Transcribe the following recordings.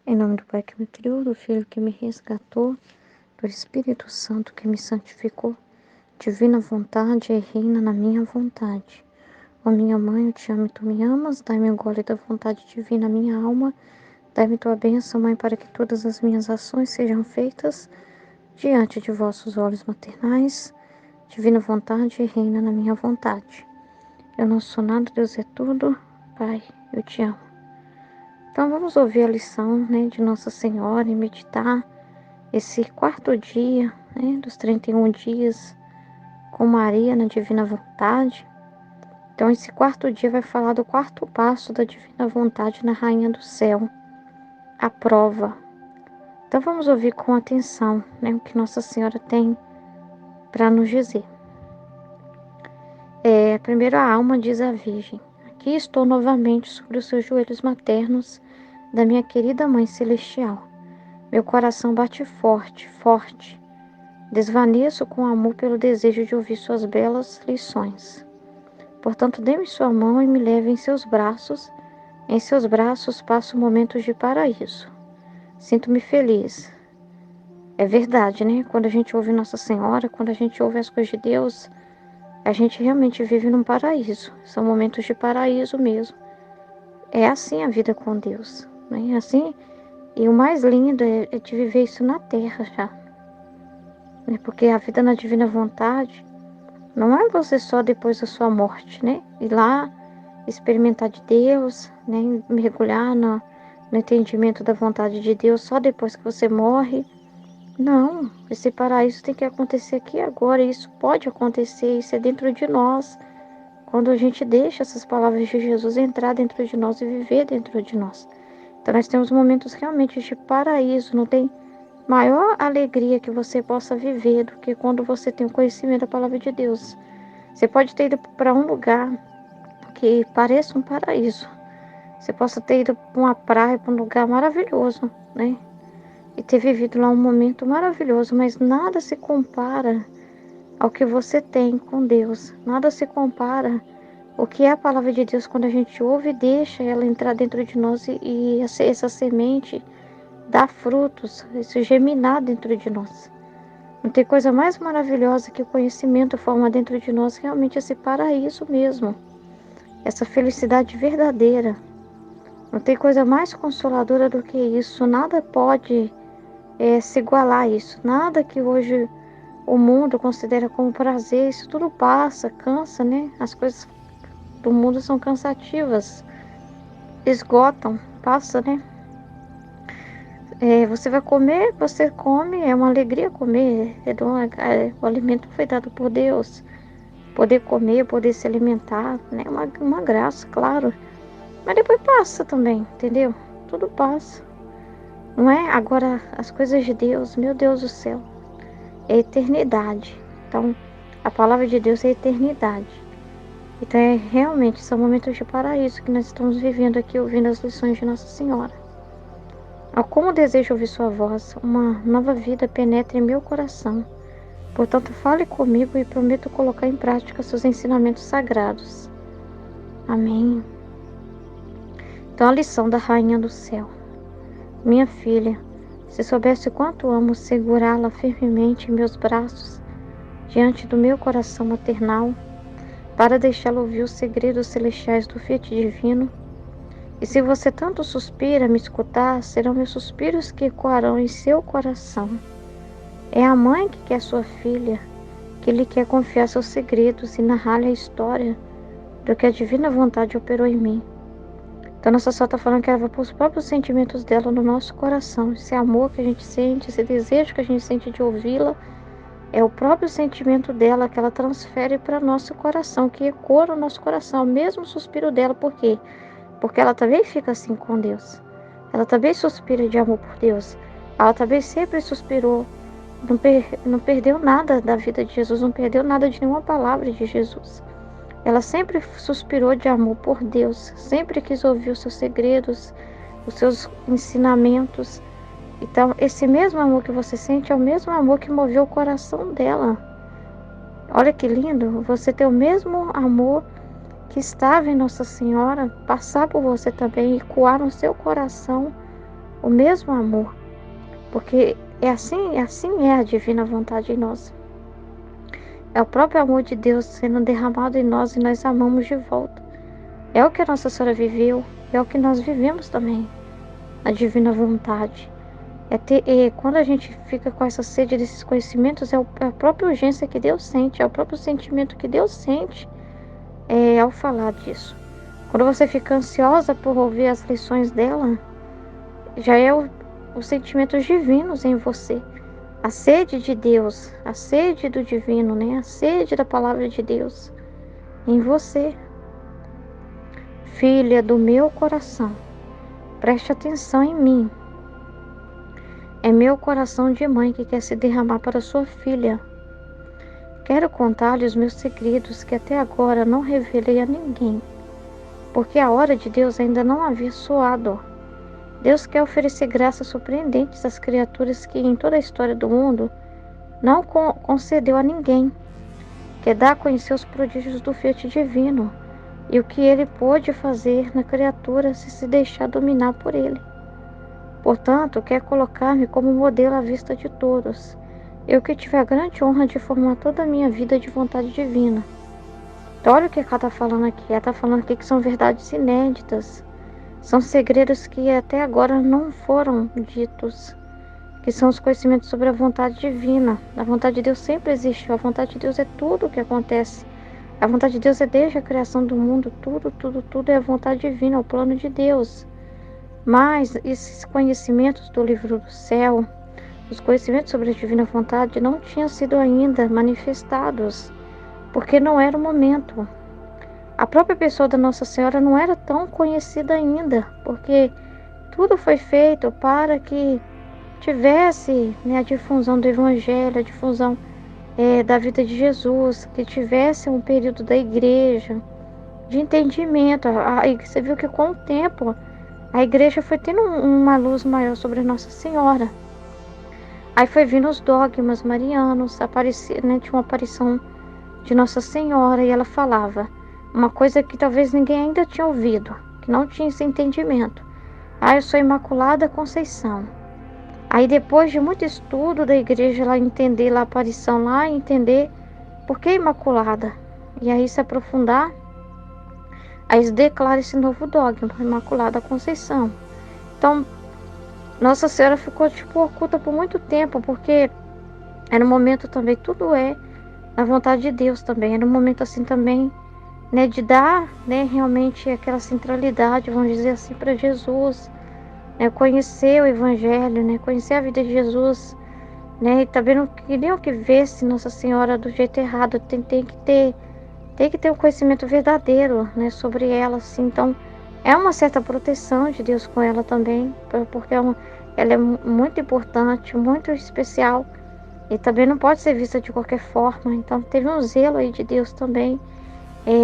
Em nome do Pai que me criou, do Filho que me resgatou, do Espírito Santo que me santificou, divina vontade e reina na minha vontade. Ó minha mãe, eu te amo e tu me amas, dai-me o gole da vontade divina, minha alma, dai-me tua bênção, Mãe, para que todas as minhas ações sejam feitas diante de vossos olhos maternais. Divina vontade e reina na minha vontade. Eu não sou nada, Deus é tudo. Pai, eu te amo. Então vamos ouvir a lição, de Nossa Senhora e meditar esse quarto dia, dos 31 dias com Maria na Divina Vontade. Então esse quarto dia vai falar do quarto passo da Divina Vontade na Rainha do Céu, a prova. Então vamos ouvir com atenção, o que Nossa Senhora tem para nos dizer. Primeiro a alma diz à Virgem: aqui estou novamente sobre os seus joelhos maternos da minha querida Mãe Celestial. Meu coração bate forte, forte. Desvaneço com amor pelo desejo de ouvir suas belas lições. Portanto, dê-me sua mão e me leve em seus braços. Em seus braços passo momentos de paraíso. Sinto-me feliz. É verdade, Quando a gente ouve Nossa Senhora, quando a gente ouve as coisas de Deus, a gente realmente vive num paraíso. São momentos de paraíso mesmo. É assim a vida com Deus, É assim. E o mais lindo é de viver isso na terra já. Porque a vida na Divina Vontade não é você só depois da sua morte, Ir lá, experimentar de Deus, Mergulhar no entendimento da vontade de Deus só depois que você morre. Não, esse paraíso tem que acontecer aqui agora. E isso pode acontecer, isso é dentro de nós. Quando a gente deixa essas palavras de Jesus entrar dentro de nós e viver dentro de nós. Então nós temos momentos realmente de paraíso. Não tem maior alegria que você possa viver do que quando você tem o conhecimento da palavra de Deus. Você pode ter ido para um lugar que pareça um paraíso. Você possa ter ido para uma praia, para um lugar maravilhoso, E ter vivido lá um momento maravilhoso, mas nada se compara ao que você tem com Deus. Nada se compara ao que é a palavra de Deus quando a gente ouve e deixa ela entrar dentro de nós e essa semente dá frutos, isso germinar dentro de nós. Não tem coisa mais maravilhosa que o conhecimento forma dentro de nós realmente esse paraíso mesmo. Essa felicidade verdadeira. Não tem coisa mais consoladora do que isso. Nada pode se igualar a isso. Nada que hoje o mundo considera como prazer, isso tudo passa, cansa, As coisas do mundo são cansativas, esgotam, passa, Você vai comer, você come, é uma alegria comer, o alimento foi dado por Deus. Poder comer, poder se alimentar, uma graça, claro. Mas depois passa também, entendeu? Tudo passa. Não é? Agora, as coisas de Deus, meu Deus do céu, é eternidade. Então, a palavra de Deus é eternidade. Então, realmente, são momentos de paraíso que nós estamos vivendo aqui, ouvindo as lições de Nossa Senhora. Como desejo ouvir sua voz, uma nova vida penetra em meu coração. Portanto, fale comigo e prometo colocar em prática seus ensinamentos sagrados. Amém. Então, a lição da Rainha do Céu. Minha filha, se soubesse o quanto amo segurá-la firmemente em meus braços, diante do meu coração maternal, para deixá-la ouvir os segredos celestiais do Fiat Divino, e se você tanto suspira me escutar, serão meus suspiros que ecoarão em seu coração. É a mãe que quer sua filha, que lhe quer confiar seus segredos e narrar-lhe a história do que a divina vontade operou em mim. Então Nossa Senhora está falando que ela vai pôr os próprios sentimentos dela no nosso coração. Esse amor que a gente sente, esse desejo que a gente sente de ouvi-la, é o próprio sentimento dela que ela transfere para nosso coração, que ecoa no nosso coração, o mesmo suspiro dela. Por quê? Porque ela também fica assim com Deus. Ela também suspira de amor por Deus. Ela também sempre suspirou. Não perdeu nada da vida de Jesus, não perdeu nada de nenhuma palavra de Jesus. Ela sempre suspirou de amor por Deus, sempre quis ouvir os seus segredos, os seus ensinamentos. Então, esse mesmo amor que você sente é o mesmo amor que moveu o coração dela. Olha que lindo, você ter o mesmo amor que estava em Nossa Senhora, passar por você também e coar no seu coração o mesmo amor, porque assim é a divina vontade em nós. É o próprio amor de Deus sendo derramado em nós e nós amamos de volta. É o que a Nossa Senhora viveu, é o que nós vivemos também, a divina vontade. Quando a gente fica com essa sede desses conhecimentos, é a própria urgência que Deus sente, é o próprio sentimento que Deus sente ao falar disso. Quando você fica ansiosa por ouvir as lições dela, já é os sentimentos divinos em você. A sede de Deus, a sede do divino, né? A sede da palavra de Deus em você. Filha do meu coração, preste atenção em mim. É meu coração de mãe que quer se derramar para sua filha. Quero contar-lhe os meus segredos que até agora não revelei a ninguém, porque a hora de Deus ainda não havia soado. Deus quer oferecer graças surpreendentes às criaturas que em toda a história do mundo não concedeu a ninguém. Quer dar a conhecer os prodígios do Fiat divino e o que ele pôde fazer na criatura se deixar dominar por ele. Portanto, quer colocar-me como modelo à vista de todos, eu que tive a grande honra de formar toda a minha vida de vontade divina. Então, olha o que ela está falando aqui. Ela está falando aqui que são verdades inéditas, são segredos que até agora não foram ditos, que são os conhecimentos sobre a vontade divina. A vontade de Deus sempre existiu, a vontade de Deus é tudo o que acontece. A vontade de Deus é desde a criação do mundo, tudo é a vontade divina, é o plano de Deus. Mas esses conhecimentos do livro do céu, os conhecimentos sobre a divina vontade não tinham sido ainda manifestados, porque não era o momento. A própria pessoa da Nossa Senhora não era tão conhecida ainda, porque tudo foi feito para que tivesse, né, a difusão do Evangelho, a difusão da vida de Jesus, que tivesse um período da igreja de entendimento. Você viu que com o tempo a igreja foi tendo uma luz maior sobre Nossa Senhora. Aí foi vindo os dogmas marianos, né, tinha uma aparição de Nossa Senhora e ela falava uma coisa que talvez ninguém ainda tinha ouvido, que não tinha esse entendimento. Eu sou Imaculada Conceição. Aí depois de muito estudo da igreja, ela entender lá a aparição lá, entender por que Imaculada. E aí se aprofundar, aí declara esse novo dogma, Imaculada Conceição. Então, Nossa Senhora ficou oculta por muito tempo, porque era um momento também, tudo é na vontade de Deus também. Era um momento assim também, né, de dar, né, realmente aquela centralidade, vamos dizer assim, para Jesus, né, conhecer o Evangelho, né, conhecer a vida de Jesus, né, e também não queriam que visse Nossa Senhora do jeito errado. Tem que ter um conhecimento verdadeiro, né, sobre ela, assim. Então, é uma certa proteção de Deus com ela também, porque ela é muito importante, muito especial, e também não pode ser vista de qualquer forma. Então, teve um zelo aí de Deus também,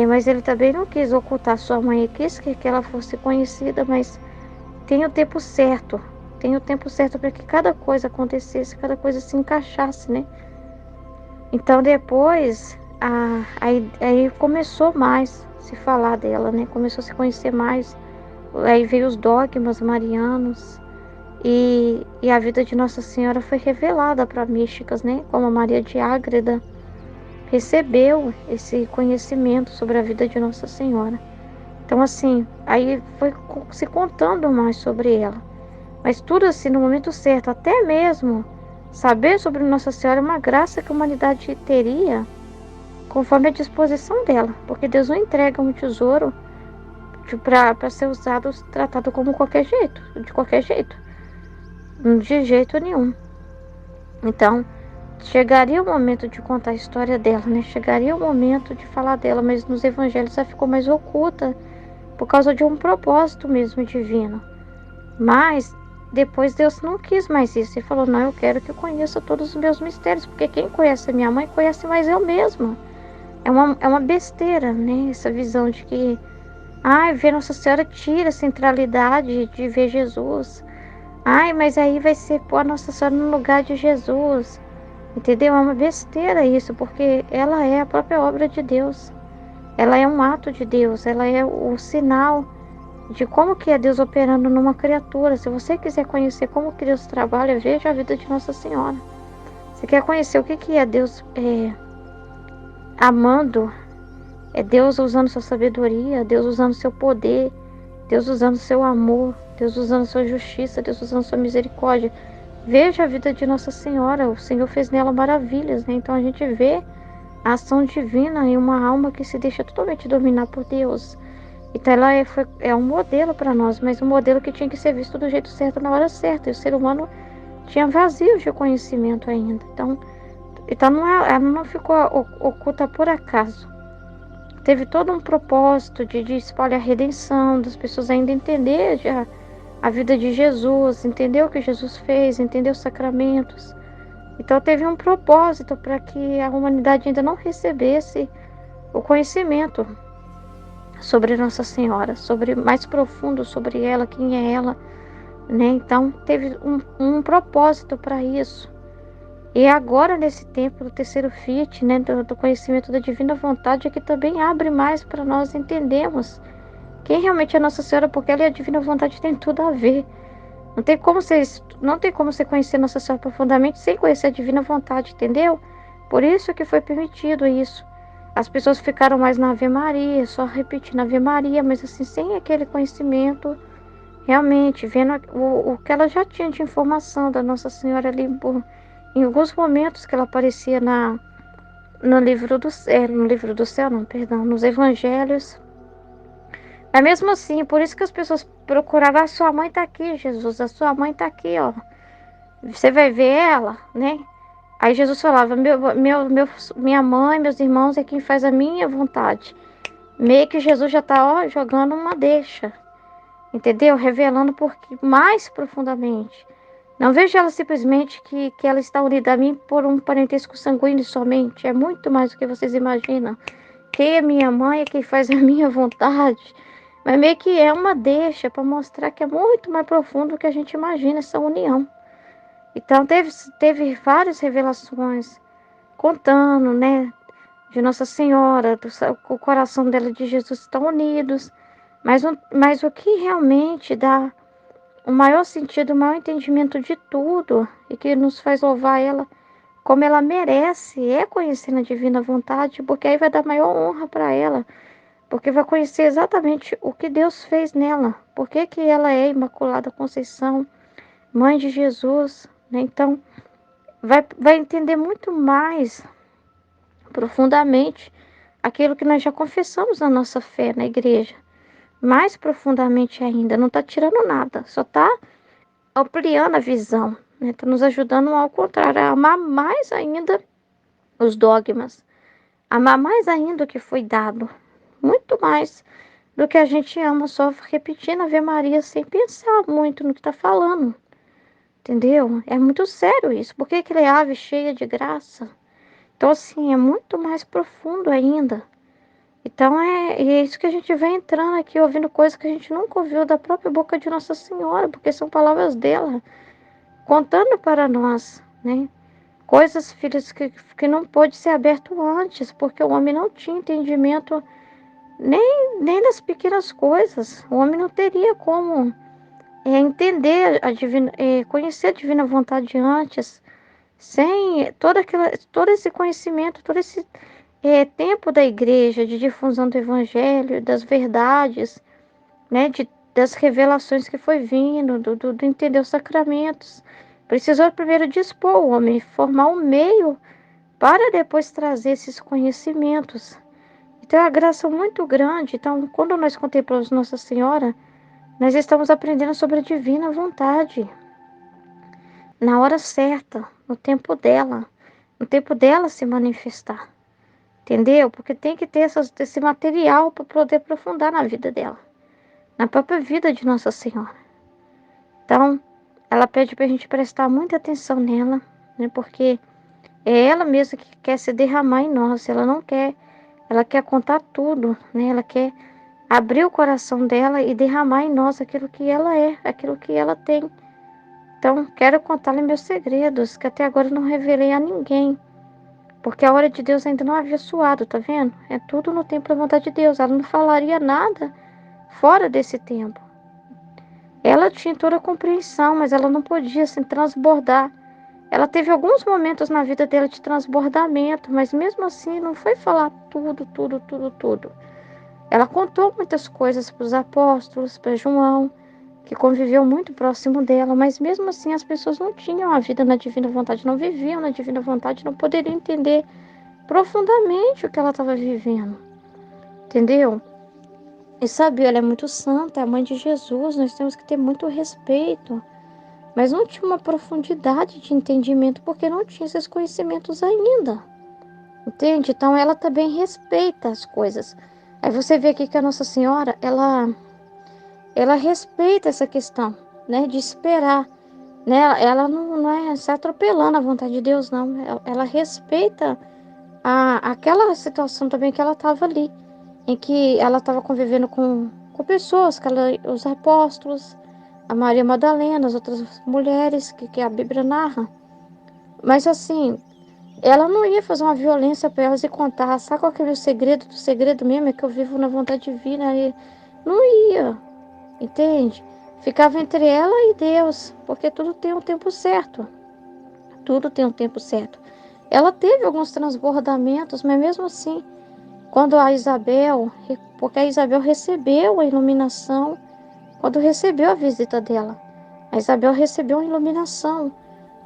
mas ele também não quis ocultar sua mãe, ele quis que ela fosse conhecida, mas tem o tempo certo para que cada coisa acontecesse, cada coisa se encaixasse, né? Então, depois, aí começou mais se falar dela, né? Começou a se conhecer mais. Aí veio os dogmas marianos e a vida de Nossa Senhora foi revelada para místicas, né? Como a Maria de Ágreda recebeu esse conhecimento sobre a vida de Nossa Senhora. Então, assim, aí foi se contando mais sobre ela. Mas tudo assim no momento certo, até mesmo saber sobre Nossa Senhora é uma graça que a humanidade teria conforme a disposição dela, porque Deus não entrega um tesouro para ser usado, tratado como qualquer jeito, de jeito nenhum. Então, chegaria o momento de contar a história dela, né? Chegaria o momento de falar dela, mas nos evangelhos ela ficou mais oculta por causa de um propósito mesmo divino. Mas depois Deus não quis mais isso. Ele falou, não, eu quero que eu conheça todos os meus mistérios, porque quem conhece a minha mãe conhece mais eu mesma. É uma besteira, né? Essa visão de que ver Nossa Senhora tira a centralidade de ver Jesus. Mas aí vai ser pôr a Nossa Senhora no lugar de Jesus. Entendeu? É uma besteira isso, porque ela é a própria obra de Deus. Ela é um ato de Deus, ela é o sinal de como que é Deus operando numa criatura. Se você quiser conhecer como que Deus trabalha, veja a vida de Nossa Senhora. Você quer conhecer o que que é Deus amando, é Deus usando sua sabedoria, Deus usando seu poder, Deus usando seu amor, Deus usando sua justiça, Deus usando sua misericórdia. Veja a vida de Nossa Senhora, o Senhor fez nela maravilhas, né? Então a gente vê a ação divina em uma alma que se deixa totalmente dominar por Deus. Então ela é um modelo para nós, mas um modelo que tinha que ser visto do jeito certo na hora certa. E o ser humano tinha vazios de conhecimento ainda. Então ela não ficou oculta por acaso. Teve todo um propósito de espalhar a redenção, das pessoas ainda entender a vida de Jesus, entender o que Jesus fez, entender os sacramentos. Então teve um propósito para que a humanidade ainda não recebesse o conhecimento sobre Nossa Senhora, sobre mais profundo sobre ela, quem é ela, né? Então teve um propósito para isso. E agora nesse tempo do terceiro Fiat, né, do conhecimento da divina vontade, é que também abre mais para nós entendermos quem realmente é Nossa Senhora, porque ela e a divina vontade tem tudo a ver. Não tem como você conhecer Nossa Senhora profundamente sem conhecer a divina vontade, entendeu? Por isso que foi permitido isso. As pessoas ficaram mais na Ave Maria, só repetindo a Ave Maria, mas assim, sem aquele conhecimento, realmente, vendo o que ela já tinha de informação da Nossa Senhora ali, em alguns momentos que ela aparecia no livro do céu, não, perdão, nos evangelhos. Mas mesmo assim, por isso que as pessoas procuravam, a sua mãe tá aqui, Jesus, a sua mãe tá aqui, ó. Você vai ver ela, né? Aí Jesus falava, minha mãe, meus irmãos é quem faz a minha vontade. Meio que Jesus já tá, ó, jogando uma deixa, entendeu? Revelando mais profundamente. Não vejo ela simplesmente que ela está unida a mim por um parentesco sanguíneo somente. É muito mais do que vocês imaginam. Quem é minha mãe é quem faz a minha vontade. Mas meio que é uma deixa para mostrar que é muito mais profundo do que a gente imagina essa união. Então teve várias revelações contando, né, de Nossa Senhora, o coração dela e de Jesus estão unidos. Mas o que realmente dá o maior sentido, o maior entendimento de tudo e que nos faz louvar ela como ela merece é conhecer a divina vontade, porque aí vai dar maior honra para ela, porque vai conhecer exatamente o que Deus fez nela, por que que ela é Imaculada Conceição, Mãe de Jesus, né? Então vai entender muito mais profundamente aquilo que nós já confessamos na nossa fé na igreja, mais profundamente ainda, não está tirando nada, só está ampliando a visão, né? Está nos ajudando ao contrário, a amar mais ainda os dogmas, amar mais ainda o que foi dado, muito mais do que a gente ama só repetindo a Ave Maria sem pensar muito no que está falando, entendeu? É muito sério isso, porque aquele é ave cheia de graça. Então, assim, é muito mais profundo ainda. Então, é isso que a gente vem entrando aqui, ouvindo coisas que a gente nunca ouviu da própria boca de Nossa Senhora, porque são palavras dela, contando para nós, né? Coisas, filhos, que não pôde ser aberto antes, porque o homem não tinha entendimento nem das pequenas coisas. O homem não teria como entender conhecer a divina vontade antes, sem todo esse conhecimento, todo esse tempo da igreja de difusão do evangelho, das verdades, né, das revelações que foi vindo, do entender os sacramentos. Precisou primeiro dispor o homem, formar um meio para depois trazer esses conhecimentos. Então, é uma graça muito grande. Então, quando nós contemplamos Nossa Senhora, nós estamos aprendendo sobre a divina vontade, na hora certa, no tempo dela se manifestar. Entendeu? Porque tem que ter esse material para poder aprofundar na vida dela, na própria vida de Nossa Senhora. Então, ela pede para a gente prestar muita atenção nela, né? Porque é ela mesma que quer se derramar em nós. Ela quer contar tudo, né? Ela quer abrir o coração dela e derramar em nós aquilo que ela é, aquilo que ela tem. Então, quero contar-lhe meus segredos, que até agora eu não revelei a ninguém. Porque a hora de Deus ainda não havia soado, tá vendo? É tudo no tempo da vontade de Deus. Ela não falaria nada fora desse tempo. Ela tinha toda a compreensão, mas ela não podia assim, transbordar. Ela teve alguns momentos na vida dela de transbordamento, mas mesmo assim não foi falar tudo, tudo, tudo, tudo. Ela contou muitas coisas para os apóstolos, para João, que conviveu muito próximo dela, mas mesmo assim as pessoas não tinham a vida na divina vontade, não viviam na divina vontade, não poderiam entender profundamente o que ela estava vivendo, entendeu? E sabe, ela é muito santa, é a mãe de Jesus, nós temos que ter muito respeito, mas não tinha uma profundidade de entendimento porque não tinha esses conhecimentos ainda, entende? Então ela também respeita as coisas. Aí você vê aqui que a Nossa Senhora, ela respeita essa questão, né, de esperar, né? Ela não é se atropelando à vontade de Deus, não. Ela respeita aquela situação também que ela estava ali, em que ela estava convivendo com pessoas, os apóstolos, a Maria Madalena, as outras mulheres que a Bíblia narra. Mas assim, ela não ia fazer uma violência para elas e contar, sabe qual que é o meu segredo? Do segredo mesmo é que eu vivo na vontade divina. E não ia, entende? Ficava entre ela e Deus, porque tudo tem um tempo certo. Tudo tem um tempo certo. Ela teve alguns transbordamentos, mas mesmo assim, quando a Isabel, porque a Isabel recebeu a iluminação, quando recebeu a visita dela, a Isabel recebeu a iluminação,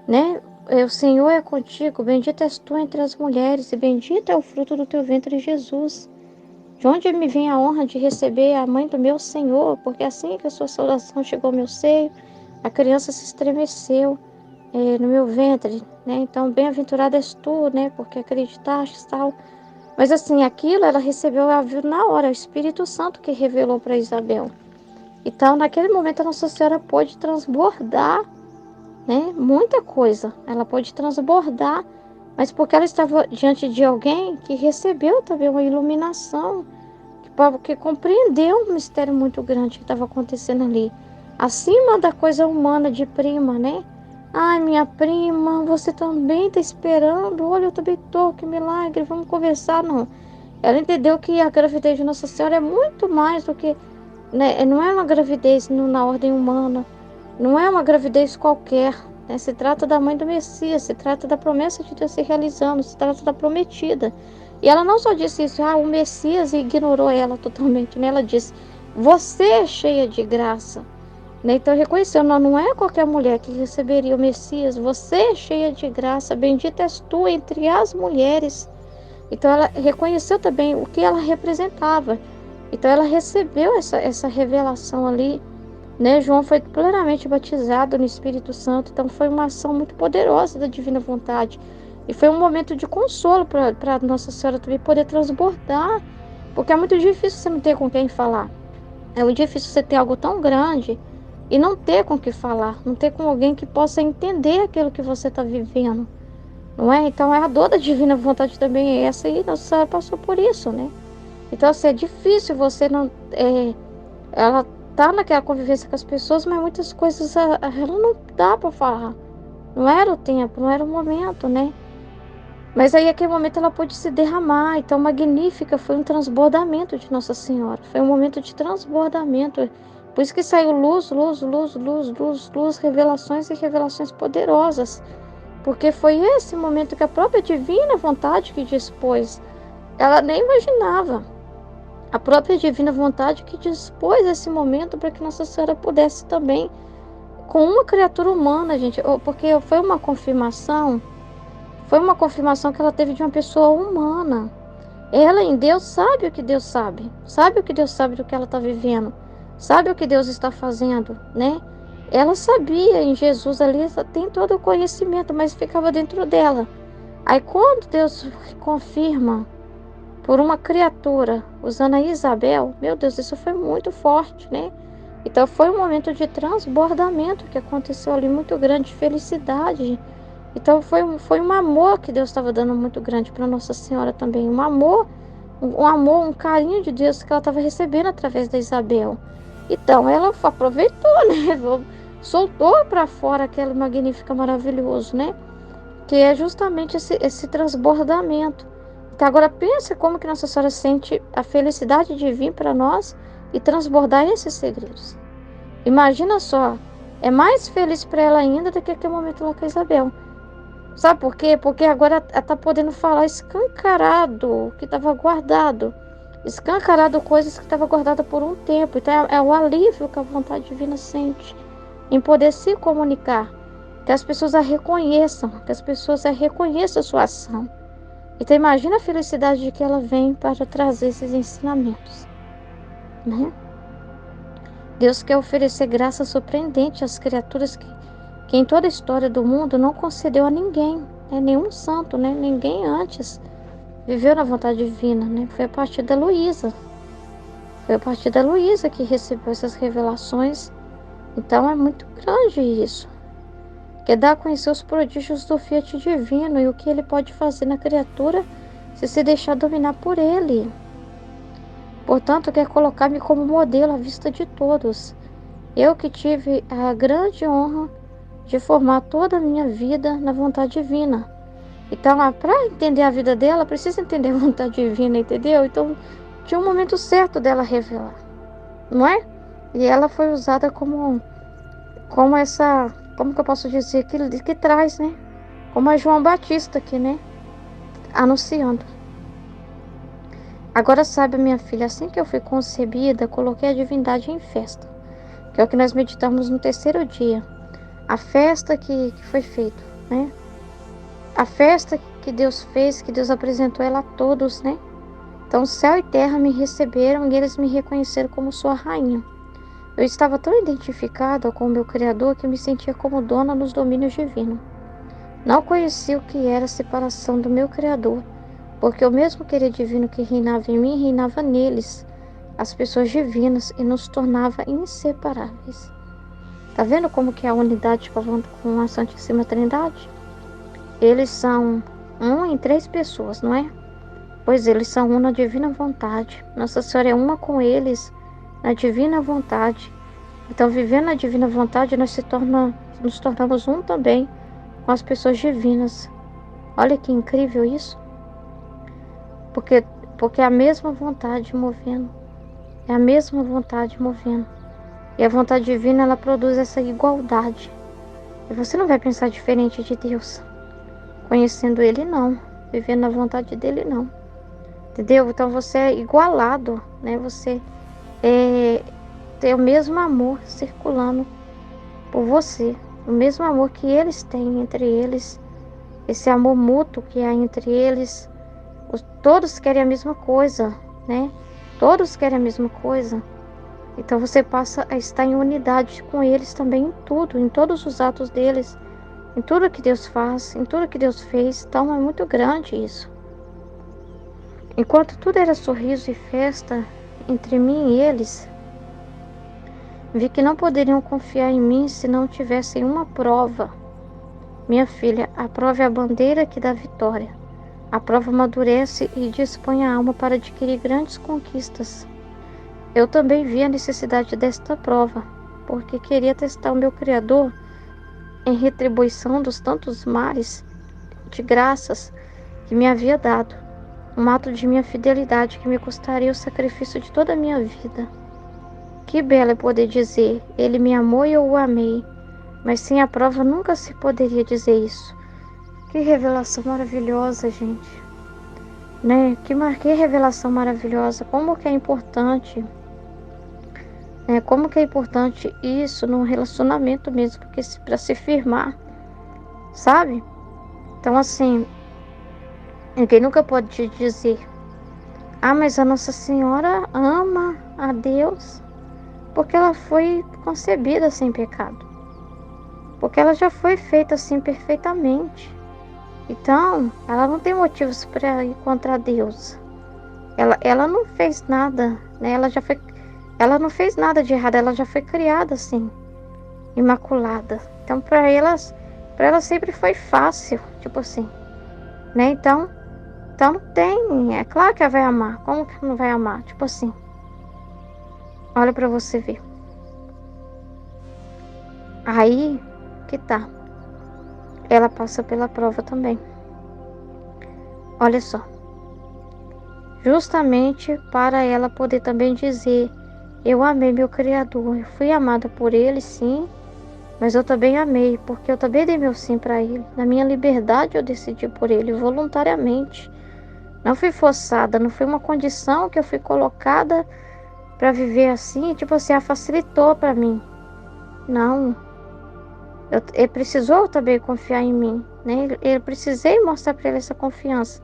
né? O Senhor é contigo, bendita és tu entre as mulheres, e bendito é o fruto do teu ventre, Jesus. De onde me vem a honra de receber a mãe do meu Senhor, porque assim que a sua saudação chegou ao meu seio, a criança se estremeceu no meu ventre, né? Então, bem-aventurada és tu, né? Porque acreditaste e tal. Mas assim, aquilo ela recebeu, ela viu na hora, o Espírito Santo que revelou para Isabel. Então, naquele momento, a Nossa Senhora pôde transbordar, né? Muita coisa. Ela pôde transbordar, mas porque ela estava diante de alguém que recebeu também uma iluminação, que compreendeu um mistério muito grande que estava acontecendo ali. Acima da coisa humana de prima, né? Ai, minha prima, você também está esperando? Olha, eu também estou, que milagre, vamos conversar. Não. Ela entendeu que a gravidez de Nossa Senhora é muito mais do que, né? Não é uma gravidez na ordem humana, não é uma gravidez qualquer, né? Se trata da mãe do Messias, se trata da promessa de Deus se realizando, se trata da prometida. E ela não só disse isso, o Messias ignorou ela totalmente, né? Ela disse, você é cheia de graça. Né? Então reconheceu, não é qualquer mulher que receberia o Messias, você é cheia de graça, bendita és tu entre as mulheres. Então ela reconheceu também o que ela representava. Então ela recebeu essa revelação ali, né? João foi plenamente batizado no Espírito Santo, então foi uma ação muito poderosa da divina vontade. E foi um momento de consolo para Nossa Senhora também poder transbordar, porque é muito difícil você não ter com quem falar. É muito difícil você ter algo tão grande e não ter com que falar, não ter com alguém que possa entender aquilo que você está vivendo, não é? Então a dor da divina vontade também é essa e Nossa Senhora passou por isso, né? Então assim, é difícil você não... ela tá naquela convivência com as pessoas, mas muitas coisas ela não dá para falar. Não era o tempo, não era o momento, né? Mas aí, naquele momento, ela pôde se derramar. Então, Magnífica foi um transbordamento de Nossa Senhora. Foi um momento de transbordamento. Por isso que saiu luz, luz, luz, luz, luz, luz, revelações e revelações poderosas. Porque foi esse momento que a própria divina vontade que dispôs. Ela nem imaginava. A própria divina vontade que dispôs esse momento para que Nossa Senhora pudesse também, com uma criatura humana, gente. Porque foi uma confirmação que ela teve de uma pessoa humana. Ela em Deus sabe o que Deus sabe. Sabe o que Deus sabe do que ela está vivendo. Sabe o que Deus está fazendo, né? Ela sabia em Jesus ali, tem todo o conhecimento, mas ficava dentro dela. Aí quando Deus confirma por uma criatura, usando a Isabel, meu Deus, isso foi muito forte, né? Então foi um momento de transbordamento que aconteceu ali, muito grande, de felicidade. Então foi um amor que Deus estava dando muito grande para Nossa Senhora também. Um carinho de Deus que ela estava recebendo através da Isabel. Então ela aproveitou, né? Soltou para fora aquele magnífico, maravilhoso, né? Que é justamente esse transbordamento. Então agora pensa como que Nossa Senhora sente a felicidade de vir para nós e transbordar esses segredos. Imagina só, é mais feliz para ela ainda do que aquele momento lá com a Isabel. Sabe por quê? Porque agora ela está podendo falar escancarado o que estava guardado. Escancarado coisas que estavam guardadas por um tempo. Então é o alívio que a vontade divina sente em poder se comunicar. Que as pessoas a reconheçam, que as pessoas a reconheçam a sua ação. Então imagina a felicidade de que ela vem para trazer esses ensinamentos, né? Deus quer oferecer graça surpreendente às criaturas que em toda a história do mundo não concedeu a ninguém, né? Nenhum santo, né? Ninguém antes viveu na vontade divina, né? Foi a partir da Luísa. Foi a partir da Luísa que recebeu essas revelações. Então é muito grande isso. Que dá a conhecer os prodígios do Fiat divino e o que ele pode fazer na criatura se deixar dominar por ele. Portanto, quer colocar-me como modelo à vista de todos. Eu que tive a grande honra de formar toda a minha vida na vontade divina. Então, para entender a vida dela, precisa entender a vontade divina, entendeu? Então, tinha um momento certo dela revelar, não é? E ela foi usada como essa, como que eu posso dizer, que traz, né? Como a João Batista aqui, né? Anunciando. Agora sabe, minha filha, assim que eu fui concebida, coloquei a divindade em festa, que é o que nós meditamos no terceiro dia. A festa que foi feita, né? A festa que Deus fez, que Deus apresentou ela a todos, né? Então céu e terra me receberam e eles me reconheceram como sua rainha. Eu estava tão identificada com o meu Criador que me sentia como dona nos domínios divinos. Não conhecia o que era a separação do meu Criador, porque o mesmo querer divino que reinava em mim, reinava neles, as pessoas divinas, e nos tornava inseparáveis. Tá vendo como que é a unidade com a Santíssima Trindade? Eles são um em três pessoas, não é? Pois eles são um na divina vontade. Nossa Senhora é uma com eles na divina vontade. Então, vivendo na divina vontade, nos tornamos um também com as pessoas divinas. Olha que incrível isso. Porque é a mesma vontade movendo. É a mesma vontade movendo. E a vontade divina, ela produz essa igualdade. E você não vai pensar diferente de Deus. Conhecendo Ele, não. Vivendo na vontade dEle, não. Entendeu? Então você é igualado, né? Você tem o mesmo amor circulando por você. O mesmo amor que eles têm entre eles. Esse amor mútuo que há entre eles. Todos querem a mesma coisa, né? Todos querem a mesma coisa. Então você passa a estar em unidade com eles também em tudo, em todos os atos deles, em tudo que Deus faz, em tudo que Deus fez. Então é muito grande isso. Enquanto tudo era sorriso e festa entre mim e eles, vi que não poderiam confiar em mim se não tivessem uma prova. Minha filha, a prova é a bandeira que dá vitória. A prova amadurece e dispõe a alma para adquirir grandes conquistas. Eu também vi a necessidade desta prova, porque queria testar o meu Criador em retribuição dos tantos mares de graças que me havia dado. Um ato de minha fidelidade que me custaria o sacrifício de toda a minha vida. Que belo é poder dizer, ele me amou e eu o amei, mas sem a prova nunca se poderia dizer isso. Que revelação maravilhosa, gente. Né? Que revelação maravilhosa. Como que é importante, né? Como que é importante isso num relacionamento mesmo, porque para se firmar, sabe? Então assim, ninguém nunca pode te dizer, ah, mas a Nossa Senhora ama a Deus porque ela foi concebida sem pecado. Porque ela já foi feita assim perfeitamente. Então, ela não tem motivos para ir contra Deus. Ela não fez nada, né? Ela não fez nada de errado, ela já foi criada assim, imaculada. Então, para ela sempre foi fácil, tipo assim, né? Então não tem, é claro que ela vai amar. Como que não vai amar? Tipo assim, olha para você ver. Aí que tá. Ela passa pela prova também. Olha só. Justamente para ela poder também dizer, Eu amei meu Criador. Eu fui amada por Ele, sim, mas eu também amei, porque eu também dei meu sim para Ele. Na minha liberdade eu decidi por Ele, voluntariamente. Não fui forçada, não foi uma condição que eu fui colocada para viver assim, tipo assim, facilitou para mim. Não. Ele precisou também confiar em mim, né? Eu precisei mostrar para ele essa confiança.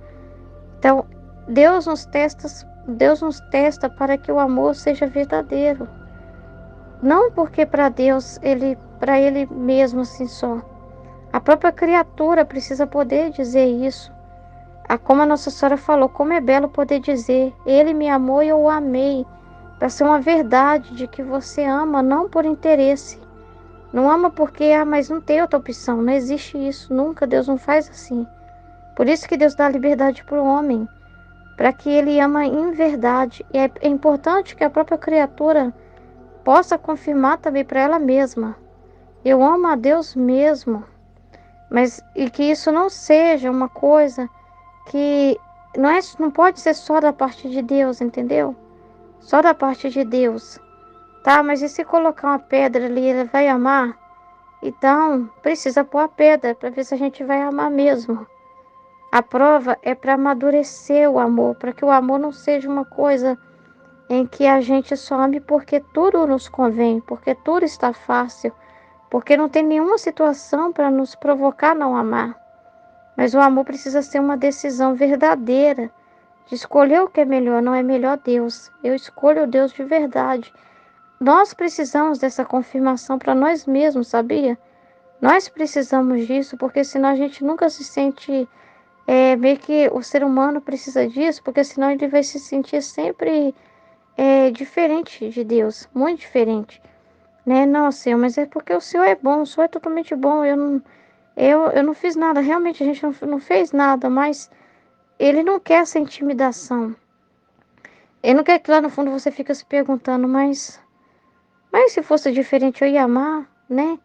Então, Deus nos testa para que o amor seja verdadeiro. Não porque para ele mesmo assim só. A própria criatura precisa poder dizer isso. Como a Nossa Senhora falou, como é belo poder dizer, Ele me amou e eu o amei. Para ser uma verdade de que você ama não por interesse. Não ama porque, mas não tem outra opção. Não existe isso, nunca. Deus não faz assim. Por isso que Deus dá liberdade para o homem. Para que ele ama em verdade. E é importante que a própria criatura possa confirmar também para ela mesma. Eu amo a Deus mesmo. E que isso não seja uma coisa que não pode ser só da parte de Deus, entendeu? Só da parte de Deus. Tá, mas e se colocar uma pedra ali, ele vai amar? Então, precisa pôr a pedra para ver se a gente vai amar mesmo. A prova é para amadurecer o amor, para que o amor não seja uma coisa em que a gente só ame porque tudo nos convém, porque tudo está fácil, porque não tem nenhuma situação para nos provocar a não amar. Mas o amor precisa ser uma decisão verdadeira de escolher o que é melhor, não é melhor Deus. Eu escolho o Deus de verdade. Nós precisamos dessa confirmação para nós mesmos, sabia? Nós precisamos disso, porque senão a gente nunca se sente, meio que o ser humano precisa disso, porque senão ele vai se sentir sempre diferente de Deus, muito diferente, né? Não, Senhor, mas é porque o Senhor é bom, o Senhor é totalmente bom, eu não fiz nada, realmente a gente não fez nada, mas Ele não quer essa intimidação. Ele não quer que lá no fundo você fique se perguntando, mas se fosse diferente eu ia amar, né?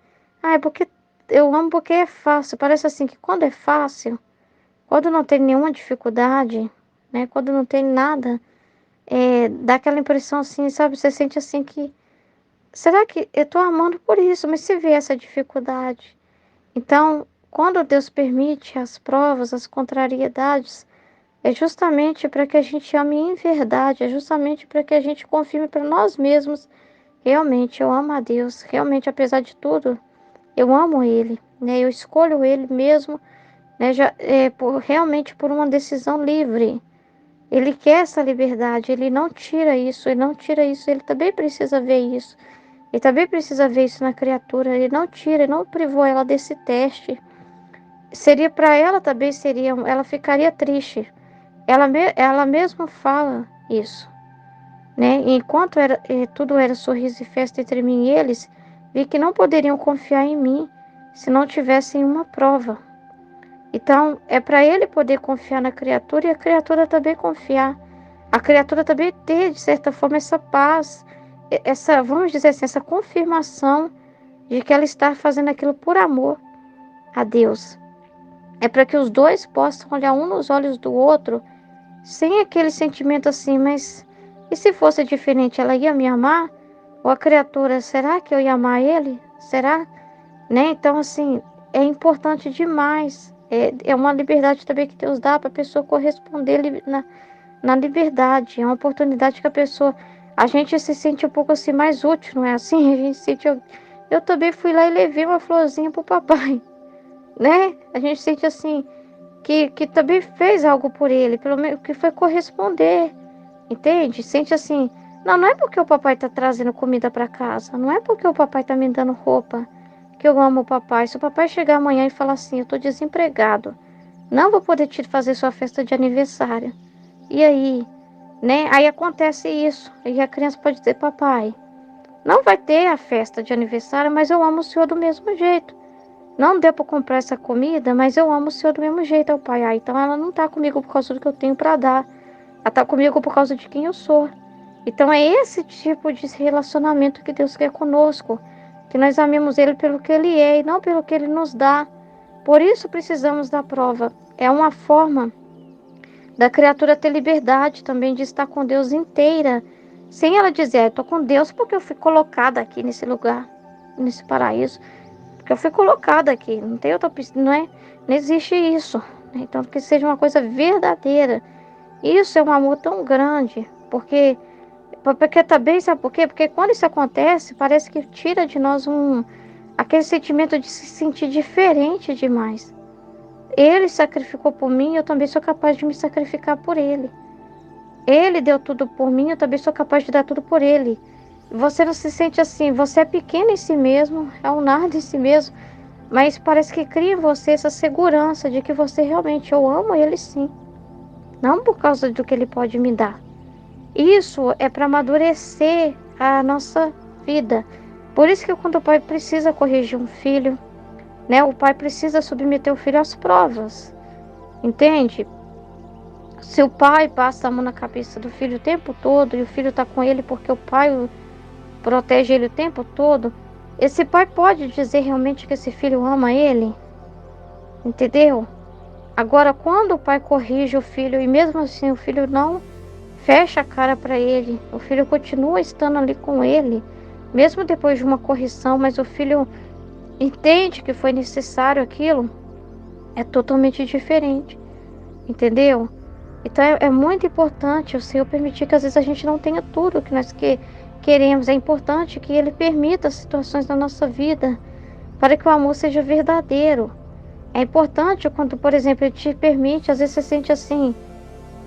Ah, é porque eu amo porque é fácil. Parece assim que quando é fácil, quando não tem nenhuma dificuldade, né? Quando não tem nada, dá aquela impressão assim, sabe? Você sente assim que, será que eu tô amando por isso? Mas se vê essa dificuldade. Então, quando Deus permite as provas, as contrariedades, é justamente para que a gente ame em verdade, é justamente para que a gente confirme para nós mesmos, realmente eu amo a Deus, realmente apesar de tudo, eu amo Ele, né? Eu escolho Ele mesmo, né? Realmente por uma decisão livre. Ele quer essa liberdade, Ele não tira isso, Ele não tira isso, Ele também precisa ver isso. Ele também precisa ver isso na criatura, Ele não tira, Ele não privou ela desse teste. Seria para ela também, ela ficaria triste. Ela mesma fala isso, né? Enquanto tudo era sorriso e festa entre mim e eles, vi que não poderiam confiar em mim se não tivessem uma prova. Então, é para ele poder confiar na criatura e a criatura também confiar. A criatura também ter, de certa forma, essa paz, vamos dizer assim, essa confirmação de que ela está fazendo aquilo por amor a Deus. É para que os dois possam olhar um nos olhos do outro sem aquele sentimento assim, mas e se fosse diferente, ela ia me amar? Ou a criatura, será que eu ia amar ele? Será? Né? Então, assim, é importante demais. É uma liberdade também que Deus dá para a pessoa corresponder na liberdade. É uma oportunidade que a gente se sente um pouco assim mais útil, não é assim? A gente se sente, eu também fui lá e levei uma florzinha pro papai, né? A gente sente assim, que também fez algo por ele, pelo menos que foi corresponder, entende? Sente assim, não é porque o papai está trazendo comida para casa, não é porque o papai está me dando roupa que eu amo o papai. Se o papai chegar amanhã e falar assim, eu estou desempregado, não vou poder te fazer sua festa de aniversário. E aí, né? Aí acontece isso, e a criança pode dizer, papai, não vai ter a festa de aniversário, mas eu amo o senhor do mesmo jeito. Não deu para comprar essa comida, mas eu amo o Senhor do mesmo jeito, ao Pai. Então ela não está comigo por causa do que eu tenho para dar. Ela está comigo por causa de quem eu sou. Então é esse tipo de relacionamento que Deus quer conosco. Que nós amemos Ele pelo que Ele é e não pelo que Ele nos dá. Por isso precisamos da prova. É uma forma da criatura ter liberdade também de estar com Deus inteira. sem ela dizer, eu tô com Deus porque eu fui colocada aqui nesse lugar, nesse paraíso, porque eu fui colocada aqui, não tem outra, não existe isso, né? Então que seja uma coisa verdadeira. Isso é um amor tão grande, porque também, sabe por quê? Porque quando isso acontece, parece que tira de nós aquele sentimento de se sentir diferente demais. Ele sacrificou por mim, eu também sou capaz de me sacrificar por ele. Ele deu tudo por mim, eu também sou capaz de dar tudo por ele. Você não se sente assim, você é pequeno em si mesmo, é um nada em si mesmo, mas parece que cria em você essa segurança de que você realmente, eu amo ele sim. Não por causa do que ele pode me dar. Isso é para amadurecer a nossa vida. Por isso que quando o pai precisa corrigir um filho, né, o pai precisa submeter o filho às provas. Entende? Se o pai passa a mão na cabeça do filho o tempo todo e o filho está com ele porque o pai protege ele o tempo todo, esse pai pode dizer realmente que esse filho ama ele? Entendeu? Agora, quando o pai corrige o filho e mesmo assim o filho não fecha a cara para ele, o filho continua estando ali com ele, mesmo depois de uma correção, mas o filho entende que foi necessário aquilo, é totalmente diferente. Entendeu? Então é muito importante o Senhor permitir que às vezes a gente não tenha tudo que nós queremos. É importante que Ele permita situações na nossa vida para que o amor seja verdadeiro. É importante quando, por exemplo, Ele te permite, às vezes você sente assim,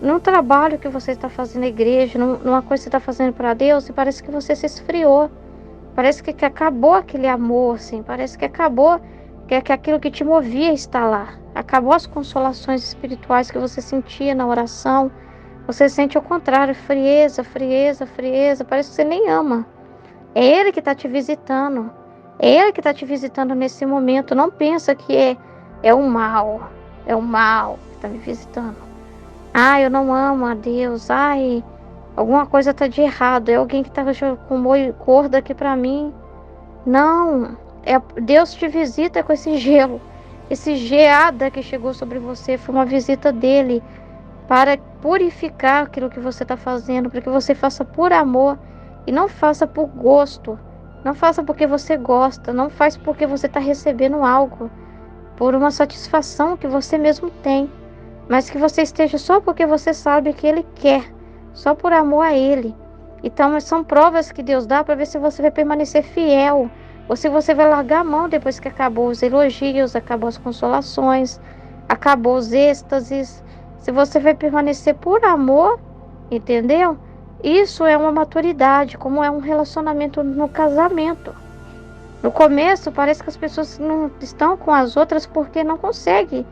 num trabalho que você está fazendo na igreja, numa coisa que você está fazendo para Deus, e parece que você se esfriou. Parece que acabou aquele amor, assim, parece que acabou que aquilo que te movia está lá. Acabou as consolações espirituais que você sentia na oração. Você sente ao contrário, frieza, frieza, frieza. Parece que você nem ama. É Ele que está te visitando. É Ele que está te visitando nesse momento. Não pensa que é o mal. É o mal que está me visitando. Eu não amo a Deus. Alguma coisa está de errado. É alguém que está com corda aqui para mim. Não. Deus te visita com esse gelo. Esse geada que chegou sobre você foi uma visita dele para purificar aquilo que você está fazendo, para que você faça por amor e não faça por gosto. Não faça porque você gosta, não faz porque você está recebendo algo, por uma satisfação que você mesmo tem, mas que você esteja só porque você sabe que ele quer, só por amor a ele. Então são provas que Deus dá para ver se você vai permanecer fiel, ou se você vai largar a mão depois que acabou os elogios, acabou as consolações, acabou os êxtases. Se você vai permanecer por amor, entendeu? Isso é uma maturidade, como é um relacionamento no casamento. No começo, parece que as pessoas não estão com as outras porque não conseguem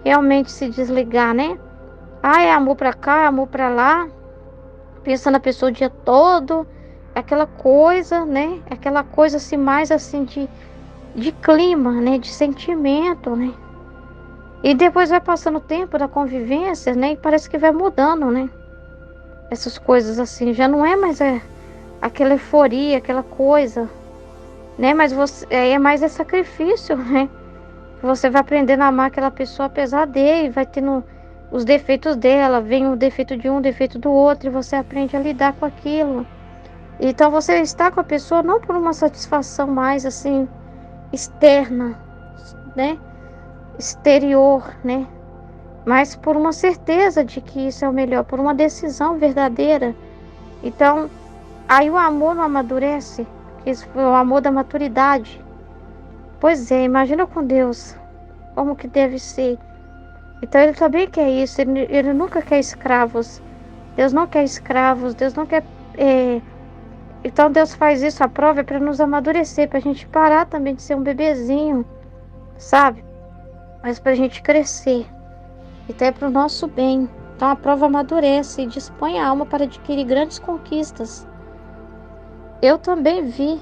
realmente se desligar, né? É amor pra cá, é amor pra lá. Pensa na pessoa o dia todo. Aquela coisa, né? Aquela coisa assim, mais assim de clima, né? De sentimento, né? E depois vai passando o tempo da convivência, né? E parece que vai mudando, né? Essas coisas assim, já não é mais aquela euforia, aquela coisa, né? Mas é mais sacrifício, né? Você vai aprendendo a amar aquela pessoa apesar dele, vai tendo os defeitos dela, vem o defeito de um, o defeito do outro, e você aprende a lidar com aquilo. Então você está com a pessoa não por uma satisfação mais assim externa, né? Exterior, né? Mas por uma certeza de que isso é o melhor, por uma decisão verdadeira. Então, aí o amor não amadurece, que isso foi o amor da maturidade. Pois é, imagina com Deus como que deve ser. Então ele também quer isso, ele nunca quer escravos. Deus não quer escravos, Deus não quer. Então Deus faz isso, a prova é para nos amadurecer, para a gente parar também de ser um bebezinho, sabe? Mas para a gente crescer. Então é para o nosso bem. Então a prova amadurece e dispõe a alma para adquirir grandes conquistas. Eu também vi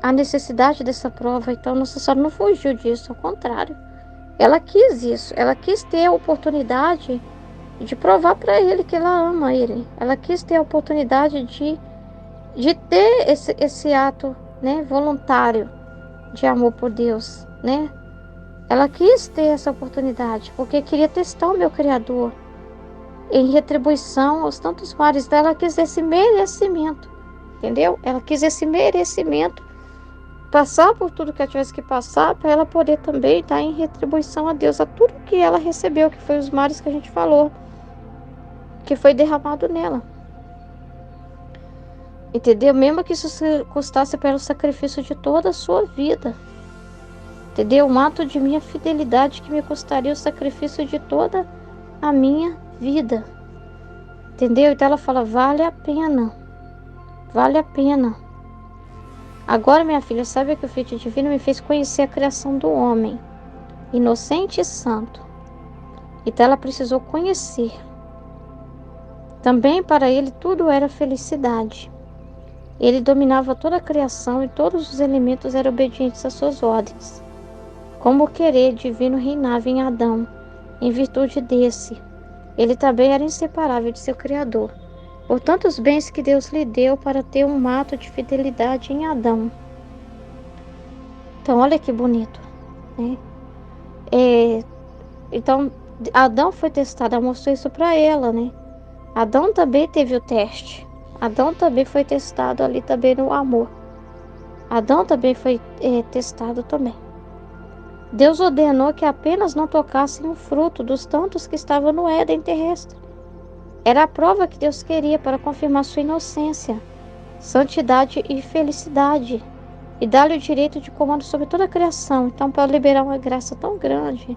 a necessidade dessa prova, então Nossa Senhora não fugiu disso, ao contrário. Ela quis isso, ela quis ter a oportunidade de provar para ele que ela ama ele. Ela quis ter a oportunidade de ter esse ato, né, voluntário de amor por Deus, né? Ela quis ter essa oportunidade, porque queria testar o meu Criador em retribuição aos tantos mares dela, quis esse merecimento. entendeu? Ela quis esse merecimento, passar por tudo que ela tivesse que passar, para ela poder também dar em retribuição a Deus, a tudo que ela recebeu, que foi os mares que a gente falou, que foi derramado nela. Entendeu? Mesmo que isso custasse pelo sacrifício de toda a sua vida. Entendeu? Um ato de minha fidelidade que me custaria o sacrifício de toda a minha vida. Entendeu? Então ela fala, vale a pena. Vale a pena. Agora, minha filha, sabe que o Filho Divino me fez conhecer a criação do homem, inocente e santo. Então ela precisou conhecer. Também para ele tudo era felicidade. Ele dominava toda a criação e todos os elementos eram obedientes às suas ordens. Como o querer divino reinava em Adão, em virtude desse, ele também era inseparável de seu Criador. Por tantos bens que Deus lhe deu para ter um ato de fidelidade em Adão. Então, olha que bonito, né? Então, Adão foi testado, ela mostrou isso para ela, né? Adão também teve o teste. Adão também foi testado ali também no amor. Adão também foi testado também. Deus ordenou que apenas não tocassem o fruto dos tantos que estavam no Éden terrestre. Era a prova que Deus queria para confirmar sua inocência, santidade e felicidade, e dar-lhe o direito de comando sobre toda a criação. Então, para liberar uma graça tão grande,